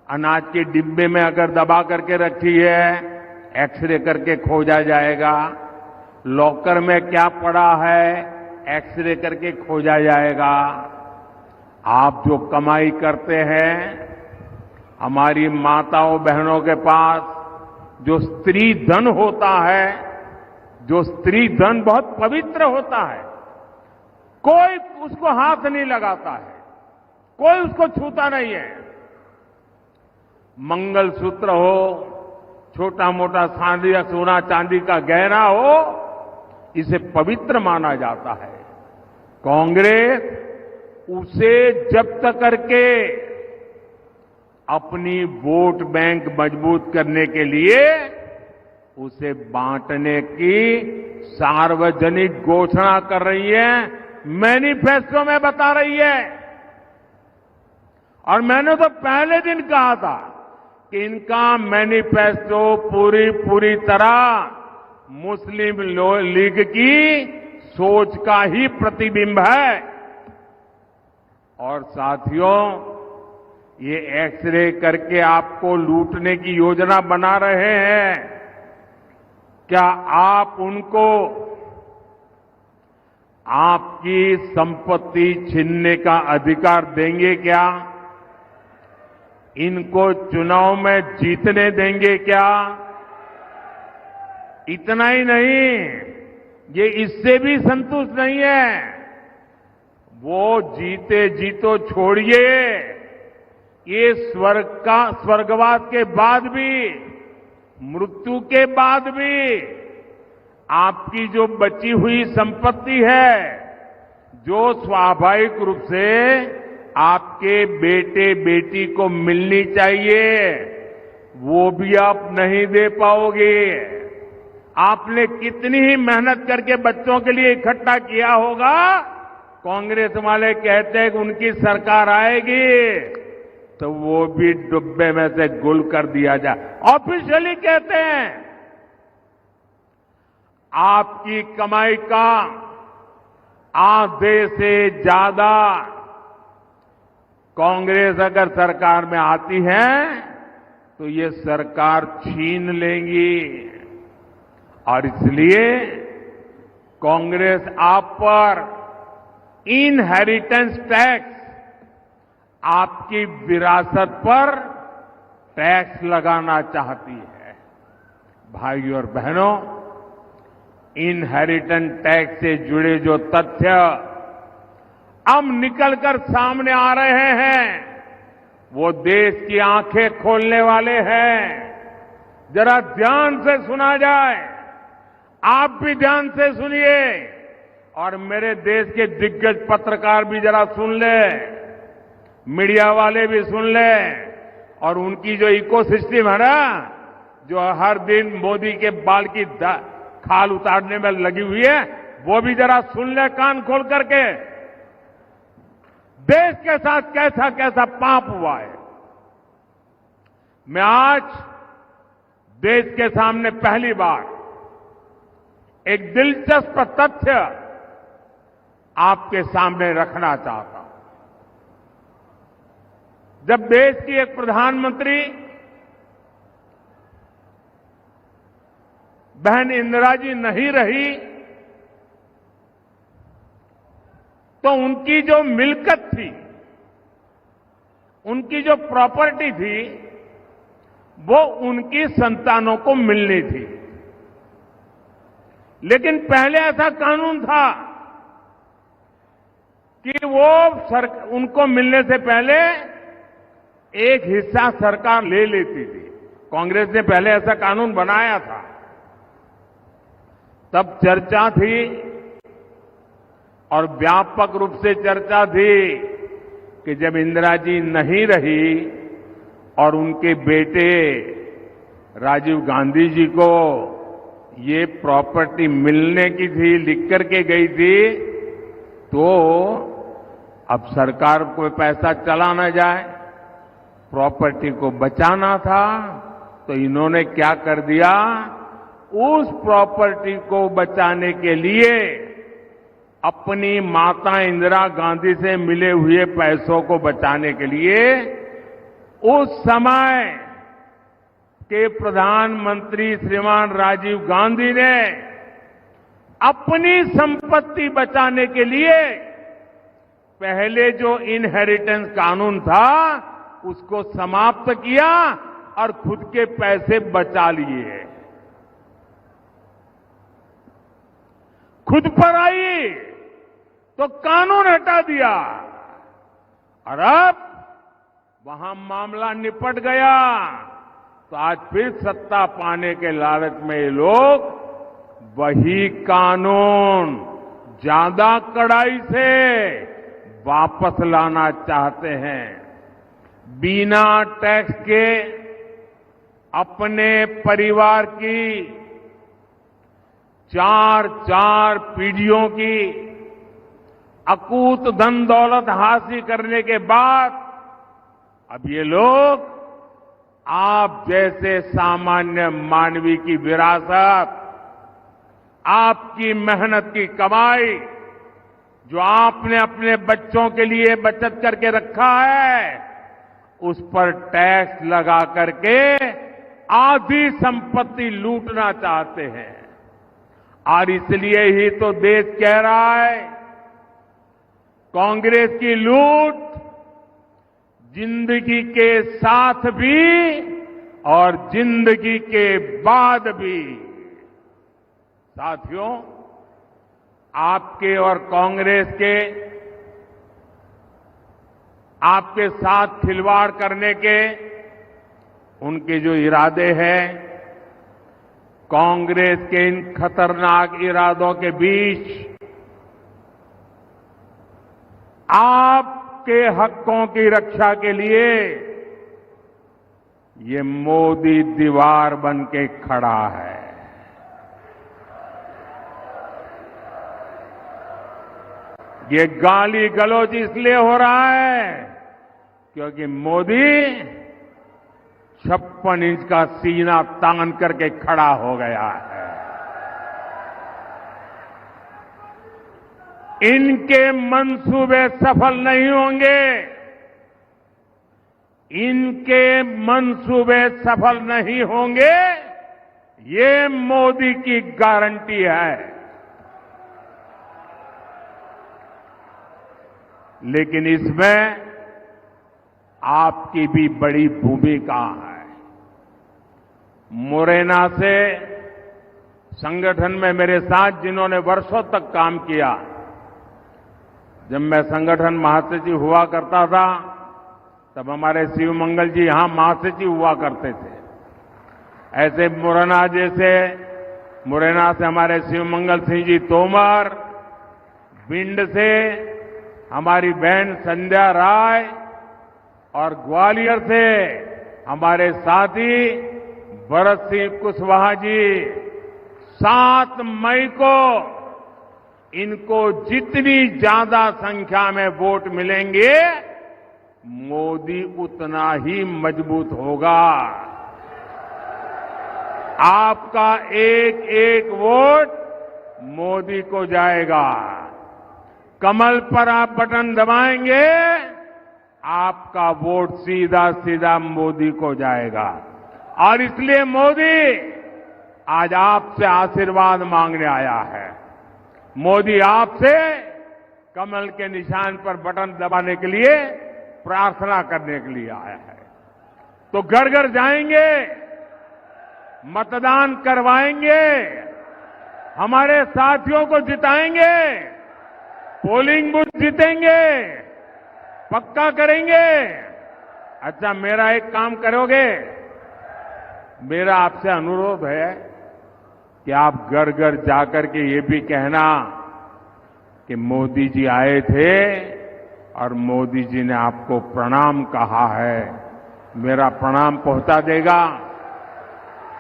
अनाज के डिब्बे में अगर दबा करके रखी है, एक्सरे करके खोजा जाएगा। लॉकर में क्या पड़ा है, एक्सरे करके खोजा जाएगा। आप जो कमाई करते हैं, हमारी माताओं बहनों के पास जो स्त्री धन होता है, जो स्त्री धन बहुत पवित्र होता है, कोई उसको हाथ नहीं लगाता है, कोई उसको छूता नहीं है। मंगलसूत्र हो, छोटा मोटा सोना चांदी का गहना हो, इसे पवित्र माना जाता है। कांग्रेस उसे जब्त करके अपनी वोट बैंक मजबूत करने के लिए उसे बांटने की सार्वजनिक घोषणा कर रही है, मैनिफेस्टो में बता रही है। और मैंने तो पहले दिन कहा था कि इनका मैनिफेस्टो पूरी तरह मुस्लिम लीग की सोच का ही प्रतिबिंब है। और साथियों, ये एक्सरे करके आपको लूटने की योजना बना रहे हैं। क्या आप उनको आपकी संपत्ति छीनने का अधिकार देंगे क्या? इनको चुनाव में जीतने देंगे क्या? इतना ही नहीं, ये इससे भी संतुष्ट नहीं है। वो जीते जीतो छोड़िए, ये स्वर्गवास के बाद भी, मृत्यु के बाद भी आपकी जो बची हुई संपत्ति है, जो स्वाभाविक रूप से आपके बेटे बेटी को मिलनी चाहिए, वो भी आप नहीं दे पाओगे। आपने कितनी ही मेहनत करके बच्चों के लिए इकट्ठा किया होगा। कांग्रेस वाले कहते हैं कि उनकी सरकार आएगी तो वो भी डुब्बे में से गुल कर दिया जाए। ऑफिशियली कहते हैं आपकी कमाई का आधे से ज्यादा कांग्रेस अगर सरकार में आती है तो ये सरकार छीन लेंगी। और इसलिए कांग्रेस आप पर इनहेरिटेंस टैक्स, आपकी विरासत पर टैक्स लगाना चाहती है। भाइयों और बहनों, इनहेरिटेंस टैक्स से जुड़े जो तथ्य अब निकलकर सामने आ रहे हैं, वो देश की आंखें खोलने वाले हैं। जरा ध्यान से सुना जाए, आप भी ध्यान से सुनिए और मेरे देश के दिग्गज पत्रकार भी जरा सुन ले, मीडिया वाले भी सुन ले, और उनकी जो इकोसिस्टम है ना, जो हर दिन मोदी के बाल की खाल उतारने में लगी हुई है, वो भी जरा सुन ले कान खोल करके। देश के साथ कैसा कैसा पाप हुआ है। मैं आज देश के सामने पहली बार एक दिलचस्प तथ्य आपके सामने रखना चाहता हूं। जब देश की एक प्रधानमंत्री बहन इंदिरा जी नहीं रही तो उनकी जो मिल्कत थी, उनकी जो प्रॉपर्टी थी, वो उनकी संतानों को मिलनी थी। लेकिन पहले ऐसा कानून था कि वो उनको मिलने से पहले एक हिस्सा सरकार ले लेती थी। कांग्रेस ने पहले ऐसा कानून बनाया था। तब चर्चा थी और व्यापक रूप से चर्चा थी कि जब इंदिरा जी नहीं रही और उनके बेटे राजीव गांधी जी को ये प्रॉपर्टी मिलने की थी, लिख करके गई थी, तो अब सरकार को पैसा चला न जाए, प्रॉपर्टी को बचाना था, तो इन्होंने क्या कर दिया, उस प्रॉपर्टी को बचाने के लिए अपनी माता इंदिरा गांधी से मिले हुए पैसों को बचाने के लिए उस समय के प्रधानमंत्री श्रीमान राजीव गांधी ने अपनी संपत्ति बचाने के लिए पहले जो इनहेरिटेंस कानून था उसको समाप्त किया और खुद के पैसे बचा लिए। खुद पर आई तो कानून हटा दिया और अब वहां मामला निपट गया, तो आज फिर सत्ता पाने के लालच में ये लोग वही कानून ज्यादा कड़ाई से वापस लाना चाहते हैं। बिना टैक्स के अपने परिवार की 4 पीढ़ियों की अकूत धन दौलत हासिल करने के बाद अब ये लोग आप जैसे सामान्य मानवी की विरासत, आपकी मेहनत की कमाई, जो आपने अपने बच्चों के लिए बचत करके रखा है, उस पर टैक्स लगा करके आधी संपत्ति लूटना चाहते हैं। और इसलिए ही तो देश कह रहा है, कांग्रेस की लूट जिंदगी के साथ भी और जिंदगी के बाद भी। साथियों, आपके और कांग्रेस के आपके साथ खिलवाड़ करने के उनके जो इरादे हैं, कांग्रेस के इन खतरनाक इरादों के बीच आपके हकों की रक्षा के लिए ये मोदी दीवार बन के खड़ा है। ये गाली गलौज इसलिए हो रहा है क्योंकि मोदी 56 इंच का सीना तान करके खड़ा हो गया है। इनके मंसूबे सफल नहीं होंगे, इनके मंसूबे सफल नहीं होंगे, ये मोदी की गारंटी है। लेकिन इसमें आपकी भी बड़ी भूमिका है। मुरैना से संगठन में मेरे साथ जिन्होंने वर्षों तक काम किया, जब मैं संगठन महासचिव हुआ करता था तब हमारे शिव मंगल जी यहां महासचिव हुआ करते थे। ऐसे मुरैना से हमारे शिव मंगल सिंह जी तोमर, भिंड से हमारी बहन संध्या राय और ग्वालियर से हमारे साथी भरत सिंह कुशवाहा जी 7 मई को इनको जितनी ज्यादा संख्या में वोट मिलेंगे, मोदी उतना ही मजबूत होगा। आपका एक एक वोट मोदी को जाएगा। कमल पर आप बटन दबाएंगे, आपका वोट सीधा सीधा मोदी को जाएगा। और इसलिए मोदी आज आपसे आशीर्वाद मांगने आया है। मोदी आपसे कमल के निशान पर बटन दबाने के लिए प्रार्थना करने के लिए आया है। तो घर घर जाएंगे, मतदान करवाएंगे, हमारे साथियों को जिताएंगे, पोलिंग बूथ जीतेंगे, पक्का करेंगे। अच्छा, मेरा एक काम करोगे? मेरा आपसे अनुरोध है कि आप घर घर जाकर के ये भी कहना कि मोदी जी आए थे और मोदी जी ने आपको प्रणाम कहा है। मेरा प्रणाम पहुंचा देगा?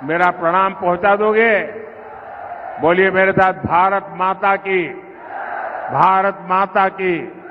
मेरा प्रणाम पहुंचा दोगे? बोलिए मेरे साथ, भारत माता की, भारत माता की।